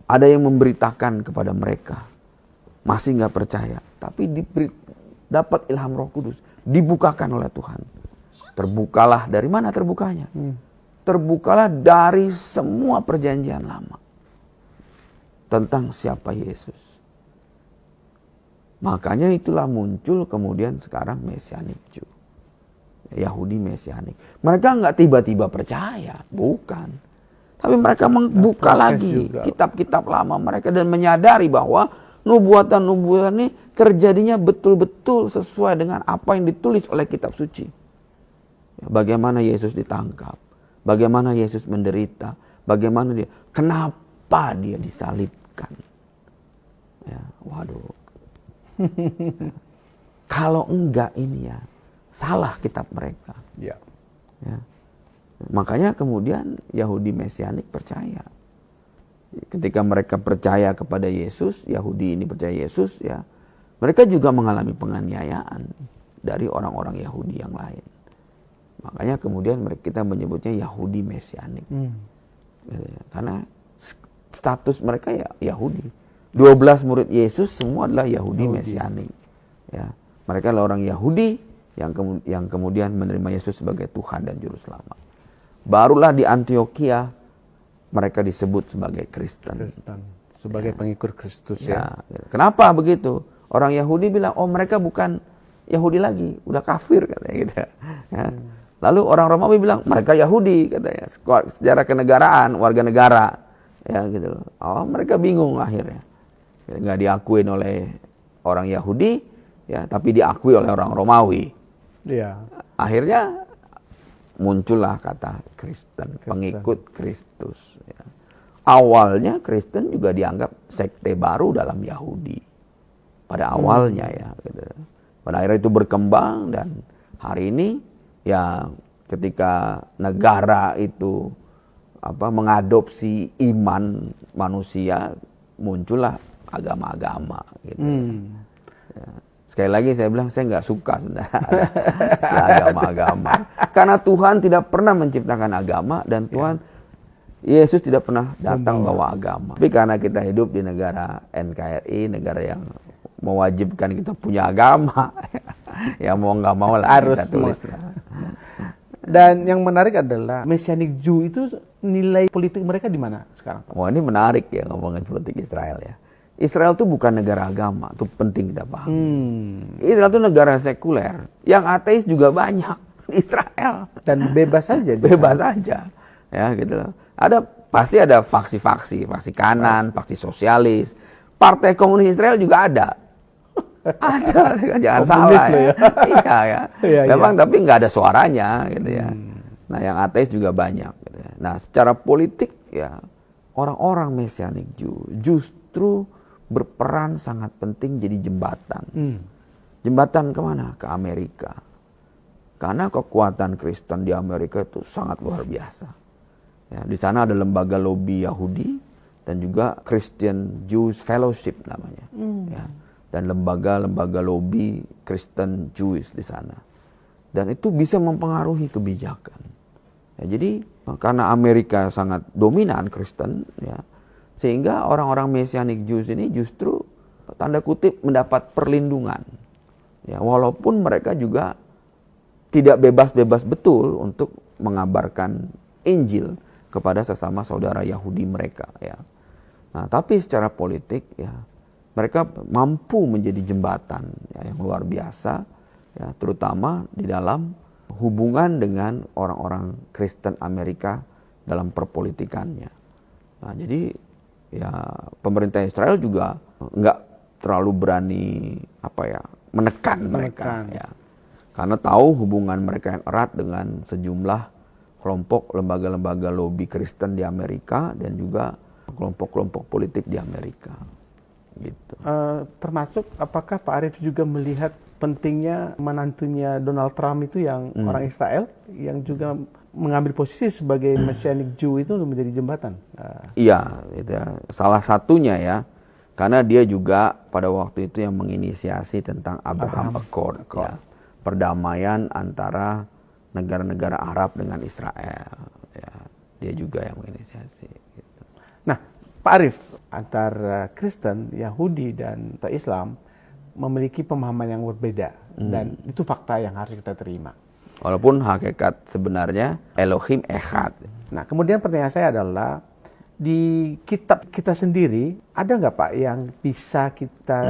ada yang memberitakan kepada mereka, masih nggak percaya, tapi dapat ilham Roh Kudus, dibukakan oleh Tuhan. Terbukalah, dari mana terbukanya? Terbukalah dari semua perjanjian lama tentang siapa Yesus. Makanya itulah muncul kemudian sekarang Mesianik Jew. Yahudi Mesianik. Mereka nggak tiba-tiba percaya, bukan. Tapi mereka membuka lagi kitab-kitab lama mereka dan menyadari bahwa nubuatan-nubuatan ini terjadinya betul-betul sesuai dengan apa yang ditulis oleh kitab suci. Bagaimana Yesus ditangkap, bagaimana Yesus menderita, bagaimana kenapa dia disalibkan. Ya, waduh. Kalau enggak ini ya, salah kitab mereka. Ya. Ya. Makanya kemudian Yahudi Mesianik percaya. Ketika mereka percaya kepada Yesus, Yahudi ini percaya Yesus, ya, mereka juga mengalami penganiayaan dari orang-orang Yahudi yang lain. Makanya kemudian kita menyebutnya Yahudi Mesianik. Karena status mereka ya Yahudi. 12 murid Yesus semua adalah Yahudi Mesianik. Ya, mereka adalah orang Yahudi yang kemudian menerima Yesus sebagai Tuhan dan Juru Selamat. Barulah di Antioquia mereka disebut sebagai Kristen. Sebagai pengikut Kristus ya. Kenapa begitu? Orang Yahudi bilang, oh mereka bukan Yahudi lagi, udah kafir katanya gitu. Ya. Lalu orang Romawi bilang, mereka Yahudi katanya. Secara kenegaraan, warga negara. Ya gitu. Oh mereka bingung akhirnya. Nggak diakuin oleh orang Yahudi, ya, tapi diakui oleh orang Romawi. Ya. Akhirnya muncullah kata Kristen, pengikut Kristus. Ya. Awalnya Kristen juga dianggap sekte baru dalam Yahudi. Pada awalnya ya. Gitu. Pada akhirnya itu berkembang dan hari ini ya ketika negara itu mengadopsi iman manusia, muncullah agama-agama. Gitu. Ya. Sekali lagi saya bilang saya nggak suka sebenarnya agama-agama. Karena Tuhan tidak pernah menciptakan agama dan Tuhan Yesus tidak pernah datang bawa agama. Tapi karena kita hidup di negara NKRI, negara yang mewajibkan kita punya agama, ya mau nggak mau lah harus kita tulis. Dan yang menarik adalah Mesianik Jew itu nilai politik mereka di mana sekarang? Wah ini menarik ya ngomongin politik Israel ya. Israel itu bukan negara agama, itu penting kita paham. Israel itu negara sekuler, yang ateis juga banyak di Israel. Dan bebas saja. Bebas saja, ya gitu. Pasti ada faksi-faksi, faksi kanan, faksi sosialis. Partai Komunis Israel juga ada. Ada, jangan salah ya. Iya ya. Memang tapi nggak ada suaranya gitu ya. Nah yang ateis juga banyak. Gitu ya. Nah secara politik ya orang-orang Mesianik Jew justru berperan sangat penting jadi jembatan. Jembatan kemana? Ke Amerika. Karena kekuatan Kristen di Amerika itu sangat luar biasa. Ya, di sana ada lembaga lobi Yahudi dan juga Christian Jewish Fellowship namanya. Ya, dan lembaga-lembaga lobi Kristen Jewish di sana. Dan itu bisa mempengaruhi kebijakan. Ya, jadi karena Amerika sangat dominan Kristen, ya, sehingga orang-orang Mesianik Jews ini justru tanda kutip mendapat perlindungan. Ya, walaupun mereka juga tidak bebas-bebas betul untuk mengabarkan Injil kepada sesama saudara Yahudi mereka. Ya. Nah, tapi secara politik ya mereka mampu menjadi jembatan ya, yang luar biasa, ya, terutama di dalam hubungan dengan orang-orang Kristen Amerika dalam perpolitikannya. Nah, jadi ya pemerintah Israel juga nggak terlalu berani menekan mereka ya, karena tahu hubungan mereka yang erat dengan sejumlah kelompok lembaga-lembaga lobi Kristen di Amerika dan juga kelompok-kelompok politik di Amerika gitu. Termasuk apakah Pak Arief juga melihat pentingnya menantunya Donald Trump itu yang orang Israel yang juga mengambil posisi sebagai Messianic Jew itu menjadi jembatan? Iya, itu ya. Salah satunya ya, karena dia juga pada waktu itu yang menginisiasi tentang Abraham Accord. Ya. perdamaian antara negara-negara Arab dengan Israel. Ya, dia juga yang menginisiasi. Gitu. Nah, Pak Arief, antara Kristen, Yahudi, dan Islam memiliki pemahaman yang berbeda. Dan itu fakta yang harus kita terima. Walaupun hakikat sebenarnya Elohim Echad. Nah, kemudian pertanyaan saya adalah, di kitab kita sendiri, ada nggak Pak yang bisa kita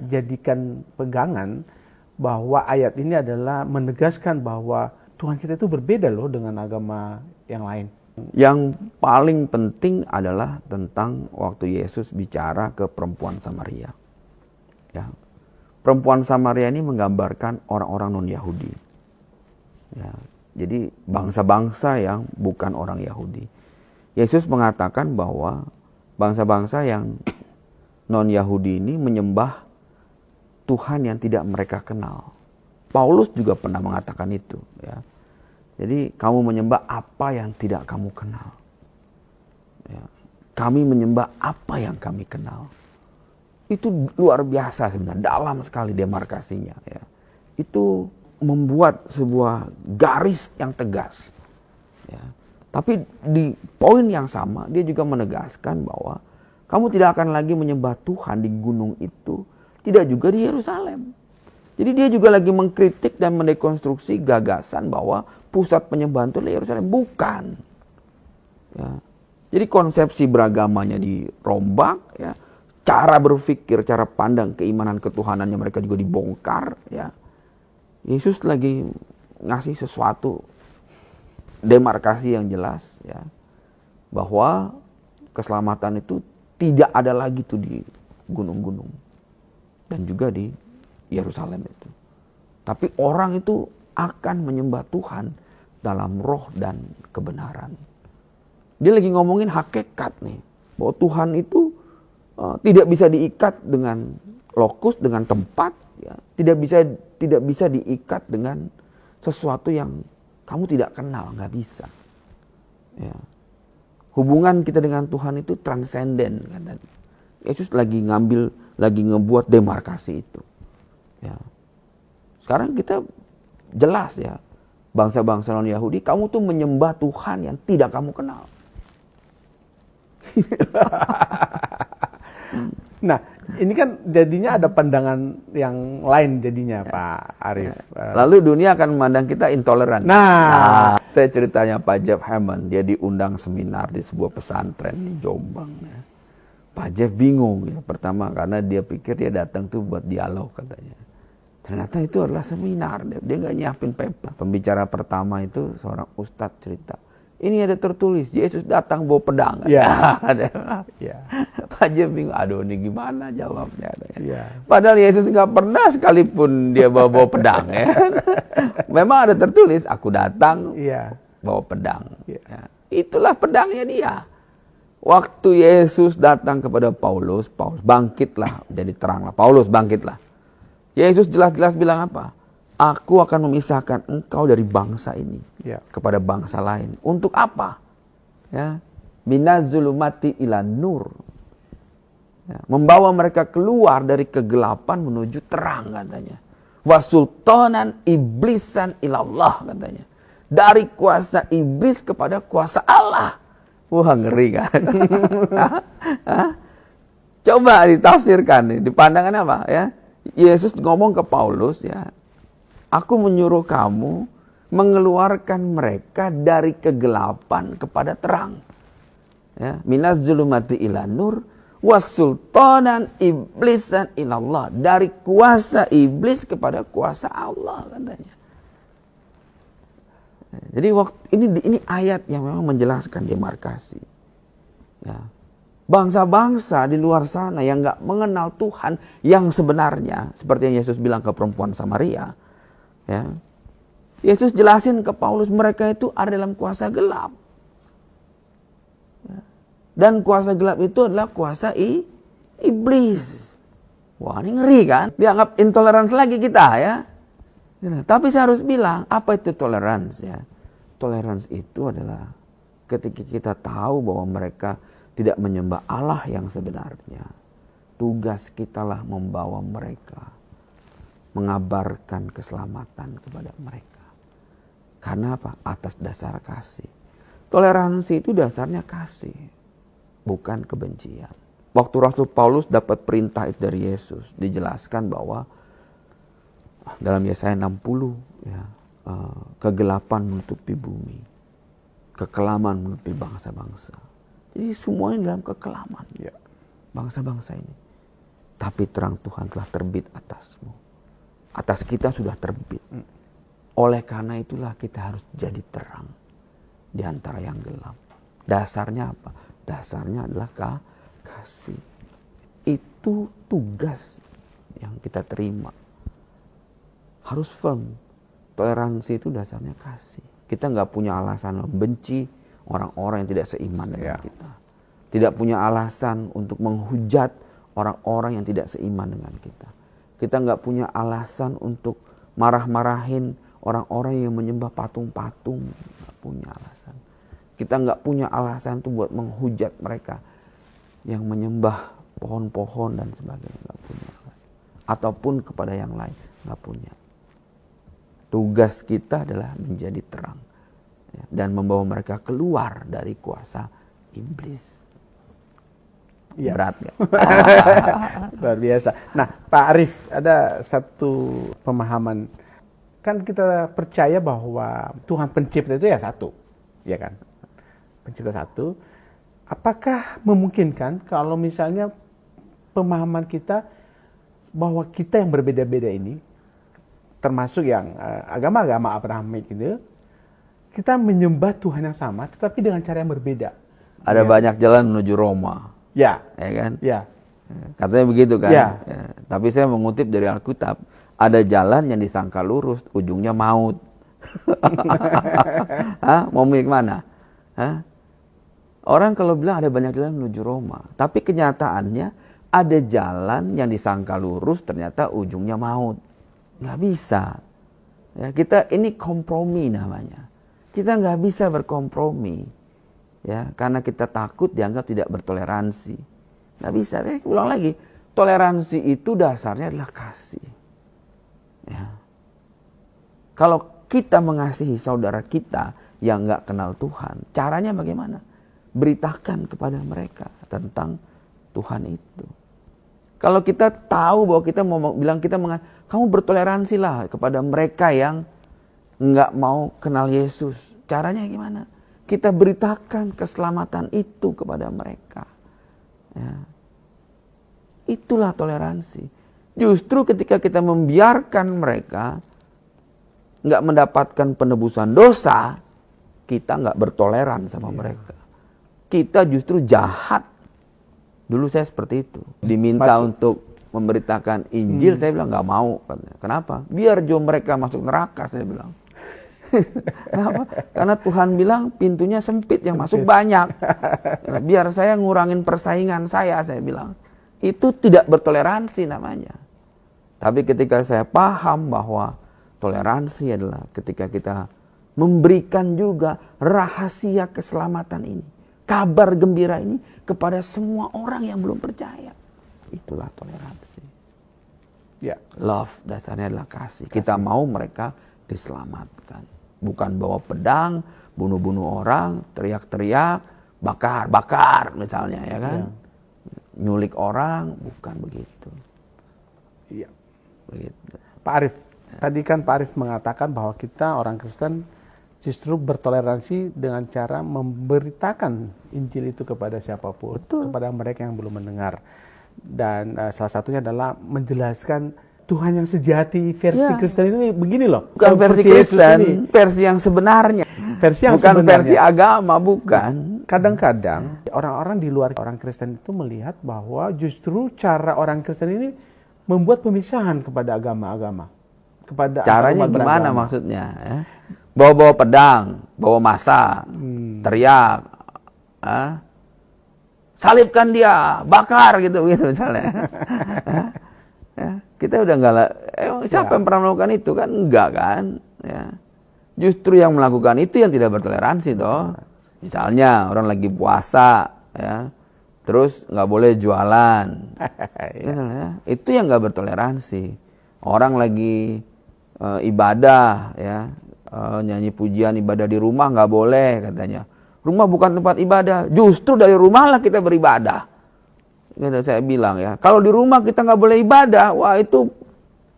jadikan pegangan bahwa ayat ini adalah menegaskan bahwa Tuhan kita itu berbeda loh dengan agama yang lain? Yang paling penting adalah tentang waktu Yesus bicara ke perempuan Samaria. Ya. Perempuan Samaria ini menggambarkan orang-orang non-Yahudi. Ya. Jadi bangsa-bangsa yang bukan orang Yahudi. Yesus mengatakan bahwa bangsa-bangsa yang non-Yahudi ini menyembah Tuhan yang tidak mereka kenal. Paulus juga pernah mengatakan itu. Ya. Jadi kamu menyembah apa yang tidak kamu kenal. Ya. Kami menyembah apa yang kami kenal. Itu luar biasa sebenarnya, dalam sekali demarkasinya. Ya. Itu membuat sebuah garis yang tegas. Ya. Tapi di poin yang sama, dia juga menegaskan bahwa kamu tidak akan lagi menyembah Tuhan di gunung itu, tidak juga di Yerusalem. Jadi dia juga lagi mengkritik dan mendekonstruksi gagasan bahwa pusat penyembahan itu adalah Yerusalem. Bukan. Ya. Jadi konsepsi beragamanya dirombak, ya. Cara berpikir, cara pandang keimanan ketuhanannya mereka juga dibongkar. Ya. Yesus lagi ngasih sesuatu demarkasi yang jelas, ya, bahwa keselamatan itu tidak ada lagi tuh di gunung-gunung dan juga di Yerusalem itu. Tapi orang itu akan menyembah Tuhan dalam roh dan kebenaran. Dia lagi ngomongin hakikat nih, bahwa Tuhan itu tidak bisa diikat dengan lokus, dengan tempat, ya, tidak bisa diikat dengan sesuatu yang kamu tidak kenal, nggak bisa. Ya. Hubungan kita dengan Tuhan itu transenden. Yesus lagi ngebuat demarkasi itu. Ya. Sekarang kita jelas ya, bangsa-bangsa non-Yahudi, kamu tuh menyembah Tuhan yang tidak kamu kenal. Nah, ini kan jadinya ada pandangan yang lain jadinya, Pak Arief. Lalu dunia akan memandang kita intoleran. Nah, saya ceritanya Pak Jeff Hammond, dia diundang seminar di sebuah pesantren di Jombang. Pak Jeff bingung ya, pertama karena dia pikir dia datang tuh buat dialog katanya. Ternyata itu adalah seminar, dia nggak nyiapin paper. Pembicara pertama itu seorang ustadz cerita. Ini ada tertulis, Yesus datang bawa pedang. Ya. Ya. Pak Jeff bingung, aduh ini gimana jawabnya. Ya. Padahal Yesus nggak pernah sekalipun dia bawa pedang. Ya. Memang ada tertulis, aku datang bawa pedang. Ya. Itulah pedangnya dia. Waktu Yesus datang kepada Paulus bangkitlah, jadi teranglah. Paulus bangkitlah. Yesus jelas-jelas bilang apa? Aku akan memisahkan engkau dari bangsa ini kepada bangsa lain. Untuk apa? Ya, minaz-zulumati ila nur. Ya, membawa mereka keluar dari kegelapan menuju terang katanya. Wasultanan iblisan ilallah katanya. Dari kuasa iblis kepada kuasa Allah. Wah, ngeri kan? Coba ditafsirkan, dipandangkan apa ya? Yesus ngomong ke Paulus ya. Aku menyuruh kamu mengeluarkan mereka dari kegelapan kepada terang. Ya, minaz zulumati ila nur wasultanan iblisan ilallah. Dari kuasa iblis kepada kuasa Allah katanya. Jadi ini ayat yang memang menjelaskan demarkasi. Ya. Bangsa-bangsa di luar sana yang nggak mengenal Tuhan yang sebenarnya, seperti yang Yesus bilang ke perempuan Samaria. Ya. Yesus jelasin ke Paulus mereka itu ada dalam kuasa gelap. Ya. Dan kuasa gelap itu adalah kuasa iblis. Wah, ini ngeri kan? Dianggap intoleransi lagi kita ya. Tapi saya harus bilang, apa itu toleransi ya? Toleransi itu adalah ketika kita tahu bahwa mereka tidak menyembah Allah yang sebenarnya. Tugas kitalah membawa mereka mengabarkan keselamatan kepada mereka. Karena apa? Atas dasar kasih. Toleransi itu dasarnya kasih, bukan kebencian. Waktu Rasul Paulus dapat perintah itu dari Yesus, dijelaskan bahwa dalam Yesaya 60, ya, kegelapan menutupi bumi, kekelaman menutupi bangsa-bangsa. Jadi semuanya dalam kekelaman, ya, bangsa-bangsa ini. Tapi terang Tuhan telah terbit atasmu. Atas kita sudah terbit. Oleh karena itulah kita harus jadi terang di antara yang gelap. Dasarnya apa? Dasarnya adalah kasih. Itu tugas yang kita terima. Harus firm. Toleransi itu dasarnya kasih. Kita nggak punya alasan membenci orang-orang yang tidak seiman dengan kita. Tidak punya alasan untuk menghujat orang-orang yang tidak seiman dengan kita. Kita nggak punya alasan untuk marah-marahin orang-orang yang menyembah patung-patung. Nggak punya alasan. Kita nggak punya alasan tuh buat menghujat mereka yang menyembah pohon-pohon dan sebagainya. Nggak punya alasan. Ataupun kepada yang lain. Nggak punya. Tugas kita adalah menjadi terang. Dan membawa mereka keluar dari kuasa iblis. Ya. Berat gak? Luar biasa. Nah, Pak Arief, ada satu pemahaman. Kan kita percaya bahwa Tuhan pencipta itu ya satu. Ya kan? Pencipta satu. Apakah memungkinkan kalau misalnya pemahaman kita bahwa kita yang berbeda-beda ini, termasuk yang agama-agama Abrahamik itu, kita menyembah Tuhan yang sama, tetapi dengan cara yang berbeda. Ada banyak jalan menuju Roma. Ya. Ya kan? Ya. Katanya begitu kan? Ya. Ya. Tapi saya mengutip dari Alkitab, ada jalan yang disangka lurus, ujungnya maut. Hah? Mau milih kemana? Hah? Orang kalau bilang ada banyak jalan menuju Roma, tapi kenyataannya ada jalan yang disangka lurus, ternyata ujungnya maut. Nggak bisa. Ya, kita ini kompromi namanya. Kita nggak bisa berkompromi, ya, karena kita takut dianggap tidak bertoleransi. Nggak bisa. Ulang lagi, toleransi itu dasarnya adalah kasih. Ya. Kalau kita mengasihi saudara kita yang nggak kenal Tuhan, caranya bagaimana? Beritakan kepada mereka tentang Tuhan itu. Kalau kita tahu bahwa kita mau bilang kamu bertoleransilah kepada mereka yang nggak mau kenal Yesus. Caranya gimana? Kita beritakan keselamatan itu kepada mereka. Ya. Itulah toleransi. Justru ketika kita membiarkan mereka nggak mendapatkan penebusan dosa, kita nggak bertoleran sama mereka. Kita justru jahat. Dulu saya seperti itu. Diminta untuk memberitakan Injil, saya bilang nggak mau. Kenapa? Biar jauh mereka masuk neraka, saya bilang. Kenapa? Karena Tuhan bilang pintunya sempit, yang masuk banyak. Biar saya ngurangin persaingan saya bilang. Itu tidak bertoleransi namanya. Tapi ketika saya paham bahwa toleransi adalah ketika kita memberikan juga rahasia keselamatan ini, kabar gembira ini kepada semua orang yang belum percaya. Itulah toleransi. Ya. Love dasarnya adalah kasih. Kita mau mereka diselamatkan. Bukan bawa pedang, bunuh-bunuh orang, teriak-teriak, bakar misalnya, ya kan? Ya. Nyulik orang, bukan begitu. Iya. Begitu. Pak Arief, tadi kan Pak Arief mengatakan bahwa kita orang Kristen justru bertoleransi dengan cara memberitakan Injil itu kepada siapapun. Betul. Kepada mereka yang belum mendengar. Dan salah satunya adalah menjelaskan Tuhan yang sejati versi Kristen ini begini loh. Bukan versi Kristen, versi yang sebenarnya. Versi yang bukan sebenarnya. Versi agama, bukan. Kadang-kadang orang-orang di luar orang Kristen itu melihat bahwa justru cara orang Kristen ini membuat pemisahan kepada agama-agama. Kepada caranya gimana maksudnya? Ya? Bawa-bawa pedang, bawa massa, teriak, salibkan dia, bakar gitu misalnya. Ya, kita udah nggak, siapa yang pernah melakukan itu kan? Enggak kan? Ya. Justru yang melakukan itu yang tidak bertoleransi toh. Misalnya orang lagi puasa, ya, terus nggak boleh jualan, ya. Itu yang nggak bertoleransi. Orang lagi ibadah, ya, nyanyi pujian ibadah di rumah nggak boleh katanya. Rumah bukan tempat ibadah, justru dari rumah lah kita beribadah. Gitu saya bilang ya, kalau di rumah kita nggak boleh ibadah, wah itu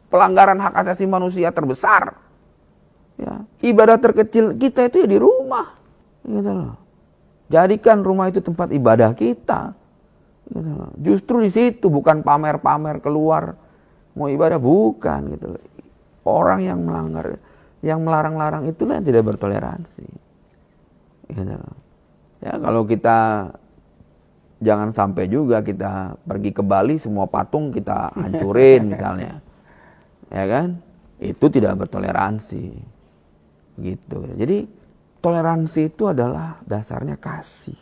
pelanggaran hak asasi manusia terbesar. Ya, ibadah terkecil kita itu ya di rumah, gitu loh. Jadikan rumah itu tempat ibadah kita. Gitu loh. Justru di situ, bukan pamer-pamer keluar mau ibadah, bukan gitu loh. Orang yang melanggar, yang melarang-larang itulah yang tidak bertoleransi. Gitu loh. Ya kalau kita jangan sampai juga kita pergi ke Bali semua patung kita hancurin misalnya. Ya kan? Itu tidak bertoleransi. Gitu. Jadi toleransi itu adalah dasarnya kasih.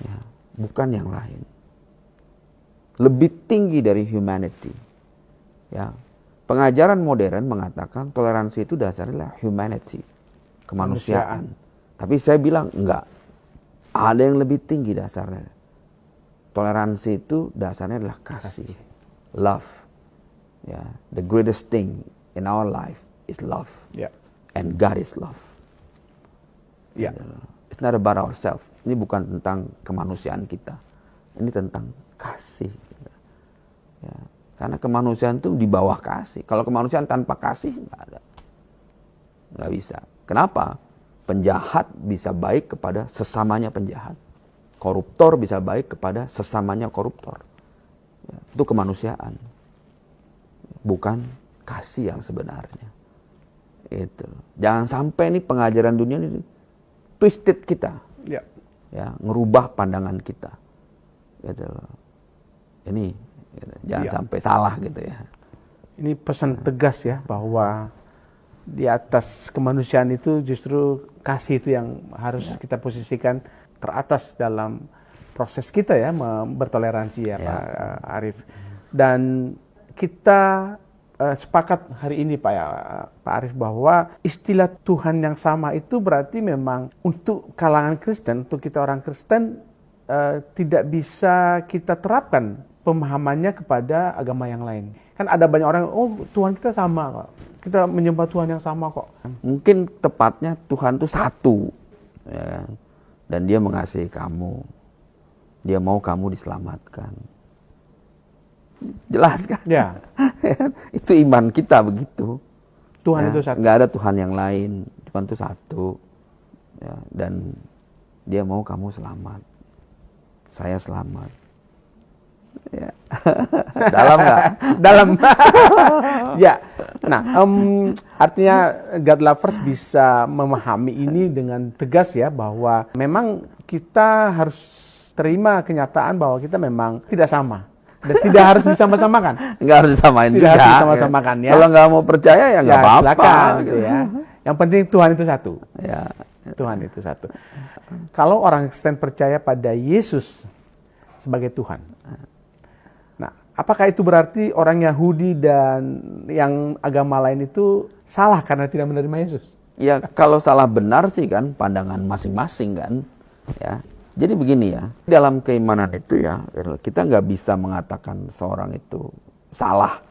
Ya, bukan yang lain. Lebih tinggi dari humanity. Ya. Pengajaran modern mengatakan toleransi itu dasarnya adalah humanity, kemanusiaan. Tapi saya bilang enggak. Ada yang lebih tinggi dasarnya. Toleransi itu dasarnya adalah kasih. Love. Ya, the greatest thing in our life is love. Ya. And God is love. Ya. It's not about ourselves. Ini bukan tentang kemanusiaan kita. Ini tentang kasih. Ya. Karena kemanusiaan itu di bawah kasih. Kalau kemanusiaan tanpa kasih, nggak ada. Nggak bisa. Kenapa? Penjahat bisa baik kepada sesamanya penjahat. Koruptor bisa baik kepada sesamanya koruptor. Ya. Itu kemanusiaan. Bukan kasih yang sebenarnya. Itu. Jangan sampai nih pengajaran dunia ini twisted kita. Ya. Ya, ngerubah pandangan kita. Gitu loh. Ini gitu. Jangan sampai salah gitu ya. Ini pesan tegas ya bahwa di atas kemanusiaan itu justru kasih itu yang harus kita posisikan teratas dalam proses kita ya bertoleransi ya Pak Arief. Dan kita sepakat hari ini Pak Arief bahwa istilah Tuhan yang sama itu berarti memang untuk kalangan Kristen, untuk kita orang Kristen tidak bisa kita terapkan pemahamannya kepada agama yang lain. Kan ada banyak orang, oh Tuhan kita sama kok. Kita menyembah Tuhan yang sama kok. Mungkin tepatnya Tuhan itu satu. Ya kan? Dan dia mengasihi kamu. Dia mau kamu diselamatkan. Jelas kan? Ya. Itu iman kita begitu. Tuhan ya, itu satu. Nggak ada Tuhan yang lain. Tuhan itu satu. Ya, dan dia mau kamu selamat. Saya selamat. Ya. Dalam nggak? Dalam. Ya. Nah, artinya God lovers bisa memahami ini dengan tegas ya bahwa memang kita harus terima kenyataan bahwa kita memang tidak sama. Dan tidak harus disama-samakan. Nggak harus disamain tidak juga. Harus disama-samakan ya. Kalau nggak mau percaya ya nggak apa-apa. Silakan gitu ya. Yang penting Tuhan itu satu. Ya. Tuhan itu satu. Kalau orang Kristen percaya pada Yesus sebagai Tuhan. Nah, apakah itu berarti orang Yahudi dan yang agama lain itu salah karena tidak menerima Yesus? Ya, kalau salah benar sih kan pandangan masing-masing kan. Ya. Jadi begini ya, dalam keimanan itu ya, kita nggak bisa mengatakan seorang itu salah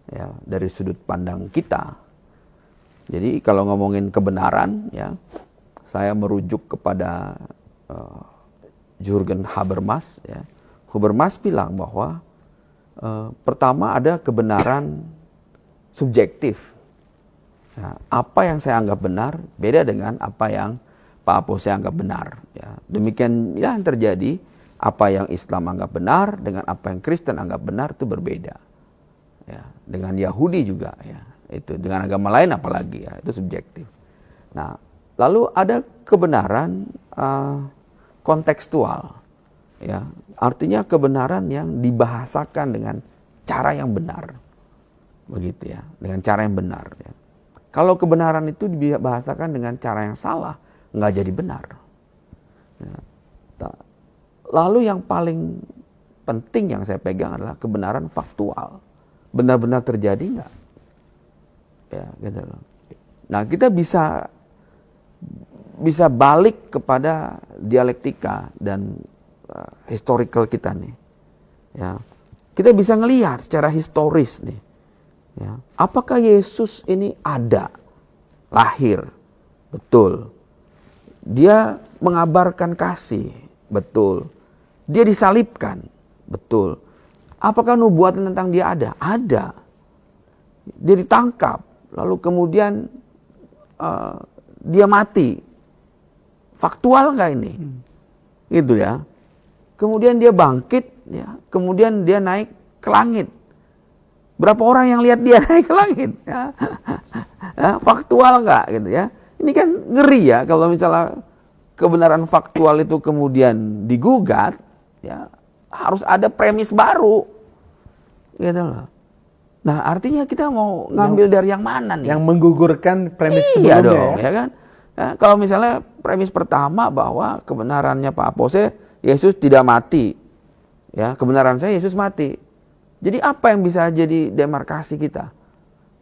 ya dari sudut pandang kita. Jadi kalau ngomongin kebenaran ya, saya merujuk kepada Jürgen Habermas ya. Habermas bilang bahwa pertama ada kebenaran subjektif. Ya, apa yang saya anggap benar beda dengan apa yang Pak Apo saya anggap benar. Ya. Demikian ya yang terjadi, apa yang Islam anggap benar dengan apa yang Kristen anggap benar itu berbeda. Ya. Dengan Yahudi juga ya, itu dengan agama lain apalagi ya, itu subjektif. Nah, lalu ada kebenaran kontekstual. Ya, artinya kebenaran yang dibahasakan dengan cara yang benar. Begitu ya, dengan cara yang benar ya. Kalau kebenaran itu dibahasakan dengan cara yang salah, nggak jadi benar. Ya. Lalu yang paling penting yang saya pegang adalah kebenaran faktual. Benar-benar terjadi nggak? Ya, gitu loh. Nah, kita bisa balik kepada dialektika dan historical kita nih. Ya. Kita bisa ngelihat secara historis nih. Ya. Apakah Yesus ini ada, lahir? Betul. Dia mengabarkan kasih? Betul. Dia disalibkan? Betul. Apakah nubuatan tentang dia ada? Ada. Dia ditangkap, lalu kemudian dia mati. Faktual nggak ini? Gitu ya. Kemudian dia bangkit, ya. Kemudian dia naik ke langit. Berapa orang yang lihat dia naik ke langit? Ya. Ya, faktual nggak gitu ya? Ini kan ngeri ya kalau misalnya kebenaran faktual itu kemudian digugat, ya harus ada premis baru, gitu loh. Nah artinya kita mau ngambil dari yang mana nih? Yang menggugurkan premis Iya sebelumnya dong, ya kan? Ya, kalau misalnya premis pertama bahwa kebenarannya Pak Apose, Yesus tidak mati, ya kebenaran saya Yesus mati. Jadi apa yang bisa jadi demarkasi kita?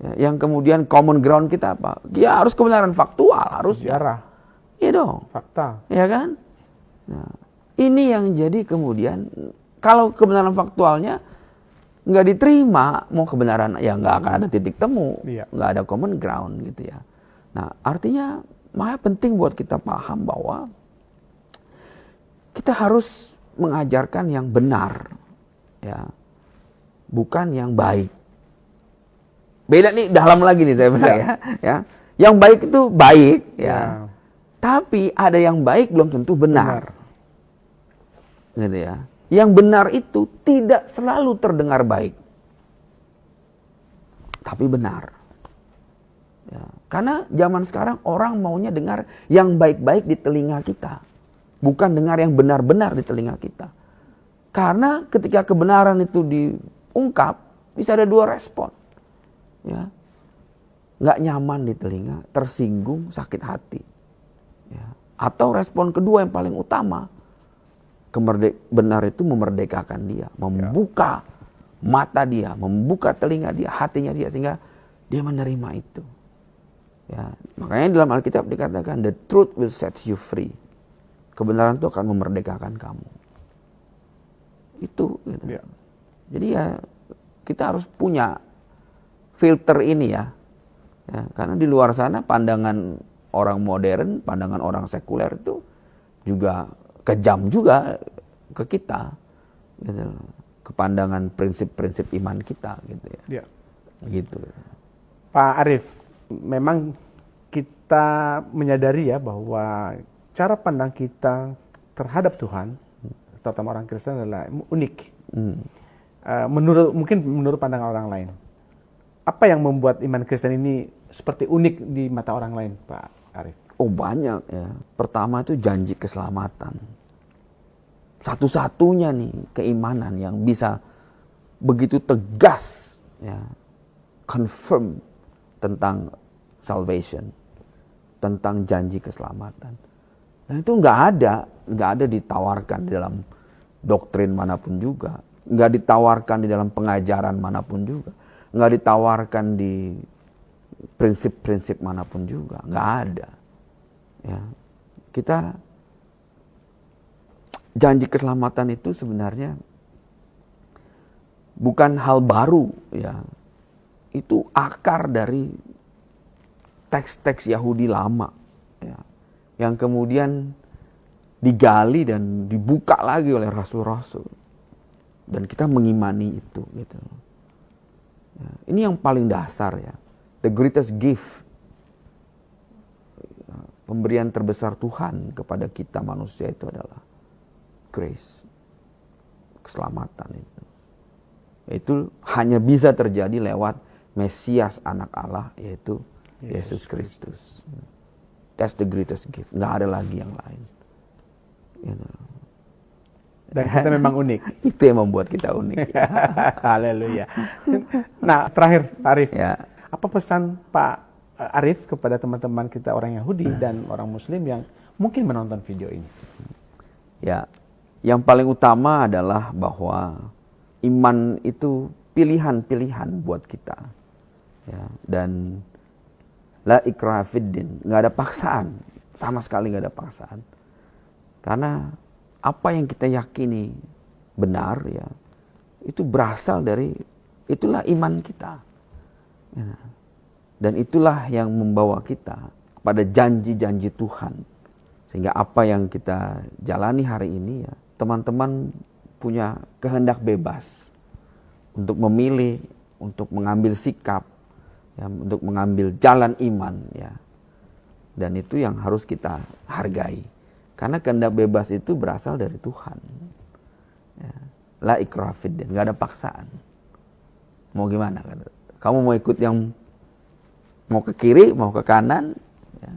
Ya, yang kemudian common ground kita apa? Ya harus kebenaran faktual, harus sejarah, iya dong, fakta. ya kan? Nah, ini yang jadi kemudian kalau kebenaran faktualnya nggak diterima, mau kebenaran ya nggak akan ada titik temu, Iya. nggak ada common ground gitu ya. Nah artinya makanya penting buat kita paham bahwa kita harus mengajarkan yang benar, ya, bukan yang baik. Beda nih dalam lagi nih saya bilang ya. Yang baik itu baik, ya. Tapi ada yang baik belum tentu benar. Gitu ya. Yang benar itu tidak selalu terdengar baik. Tapi benar. Ya. Karena zaman sekarang orang maunya dengar yang baik-baik di telinga kita. Bukan dengar yang benar-benar di telinga kita. Karena ketika kebenaran itu diungkap, bisa ada dua respon. Ya. Nggak nyaman di telinga, tersinggung, sakit hati. Ya. Atau respon kedua yang paling utama, benar itu memerdekakan dia, membuka mata dia, membuka telinga dia, hatinya dia, sehingga dia menerima itu. Ya, makanya dalam Alkitab dikatakan the truth will set you free. Kebenaran itu akan memerdekakan kamu. Itu. Gitu. Ya. Jadi ya kita harus punya filter ini ya. Karena di luar sana pandangan orang modern, pandangan orang sekuler itu juga kejam juga ke kita, gitu. Ke pandangan prinsip-prinsip iman kita, gitu ya. Gitu. Pak Arief, memang kita menyadari ya bahwa cara pandang kita terhadap Tuhan, terutama orang Kristen adalah unik. Mungkin menurut pandangan orang lain. Apa yang membuat iman Kristen ini seperti unik di mata orang lain, Pak Arief? Oh banyak ya. Pertama itu janji keselamatan. Satu-satunya nih keimanan yang bisa begitu tegas ya, confirm tentang salvation, tentang janji keselamatan. Dan itu nggak ada ditawarkan di dalam doktrin manapun juga, nggak ditawarkan di dalam pengajaran manapun juga, nggak ditawarkan di prinsip-prinsip manapun juga, nggak ada. Ya, kita janji keselamatan itu sebenarnya bukan hal baru, ya. Itu akar dari teks-teks Yahudi lama, ya, yang kemudian digali dan dibuka lagi oleh rasul-rasul, dan kita mengimani itu, gitu. Ya, ini yang paling dasar ya, the greatest gift. Pemberian terbesar Tuhan kepada kita manusia itu adalah grace, keselamatan itu. Itu hanya bisa terjadi lewat Mesias anak Allah, yaitu Yesus Kristus. That's the greatest gift. Nggak ada lagi yang lain. Gitu. Dan kita memang unik. Itu yang membuat kita unik. Haleluya. Nah, terakhir Pak Arief, Ya. apa pesan Pak Arief kepada teman-teman kita orang Yahudi dan orang Muslim yang mungkin menonton video ini? Ya, yang paling utama adalah bahwa iman itu pilihan-pilihan buat kita. Ya, dan la ikraha fiddin, nggak ada paksaan, sama sekali nggak ada paksaan. Karena apa yang kita yakini benar ya, itu berasal dari itulah iman kita. Ya. Dan itulah yang membawa kita kepada janji-janji Tuhan. Sehingga apa yang kita jalani hari ini ya, teman-teman punya kehendak bebas untuk memilih, untuk mengambil sikap, ya, untuk mengambil jalan iman, ya. Dan itu yang harus kita hargai. Karena kehendak bebas itu berasal dari Tuhan. Ya. La ikraha fiddin, nggak ada paksaan. Mau gimana? Kamu mau ikut yang mau ke kiri, mau ke kanan, ya.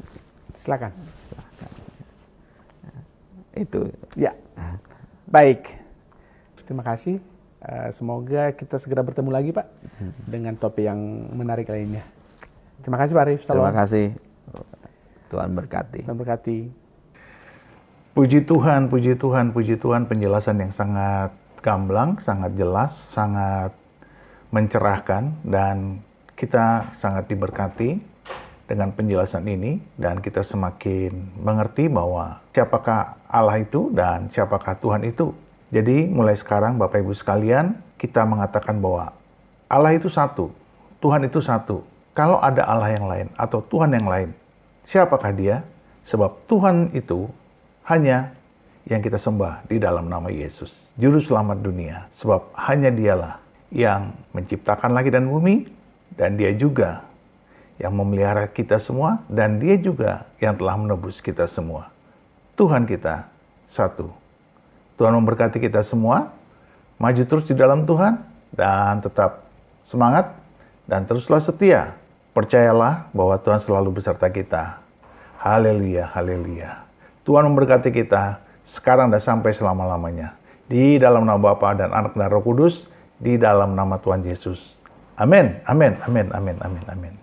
Silakan. Itu. Ya, baik. Terima kasih. Semoga kita segera bertemu lagi, Pak, dengan topik yang menarik lainnya. Terima kasih, Pak Arif. Terima kasih. Tuhan berkati. Tuhan berkati. Puji Tuhan, puji Tuhan, puji Tuhan. Penjelasan yang sangat gamblang, sangat jelas, sangat mencerahkan, dan kita sangat diberkati dengan penjelasan ini, dan kita semakin mengerti bahwa siapakah Allah itu dan siapakah Tuhan itu. Jadi mulai sekarang Bapak Ibu sekalian, kita mengatakan bahwa Allah itu satu, Tuhan itu satu. Kalau ada Allah yang lain atau Tuhan yang lain, siapakah dia? Sebab Tuhan itu hanya yang kita sembah di dalam nama Yesus, Juru Selamat dunia. Sebab hanya dialah yang menciptakan langit dan bumi, dan dia juga yang memelihara kita semua, dan dia juga yang telah menebus kita semua. Tuhan kita satu. Tuhan memberkati kita semua, maju terus di dalam Tuhan, dan tetap semangat, dan teruslah setia. Percayalah bahwa Tuhan selalu beserta kita. Haleluya, haleluya. Tuhan memberkati kita sekarang dan sampai selama-lamanya. Di dalam nama Bapa dan Anak dan Roh Kudus, di dalam nama Tuhan Yesus. Amin, amin, amin, amin, amin, amin.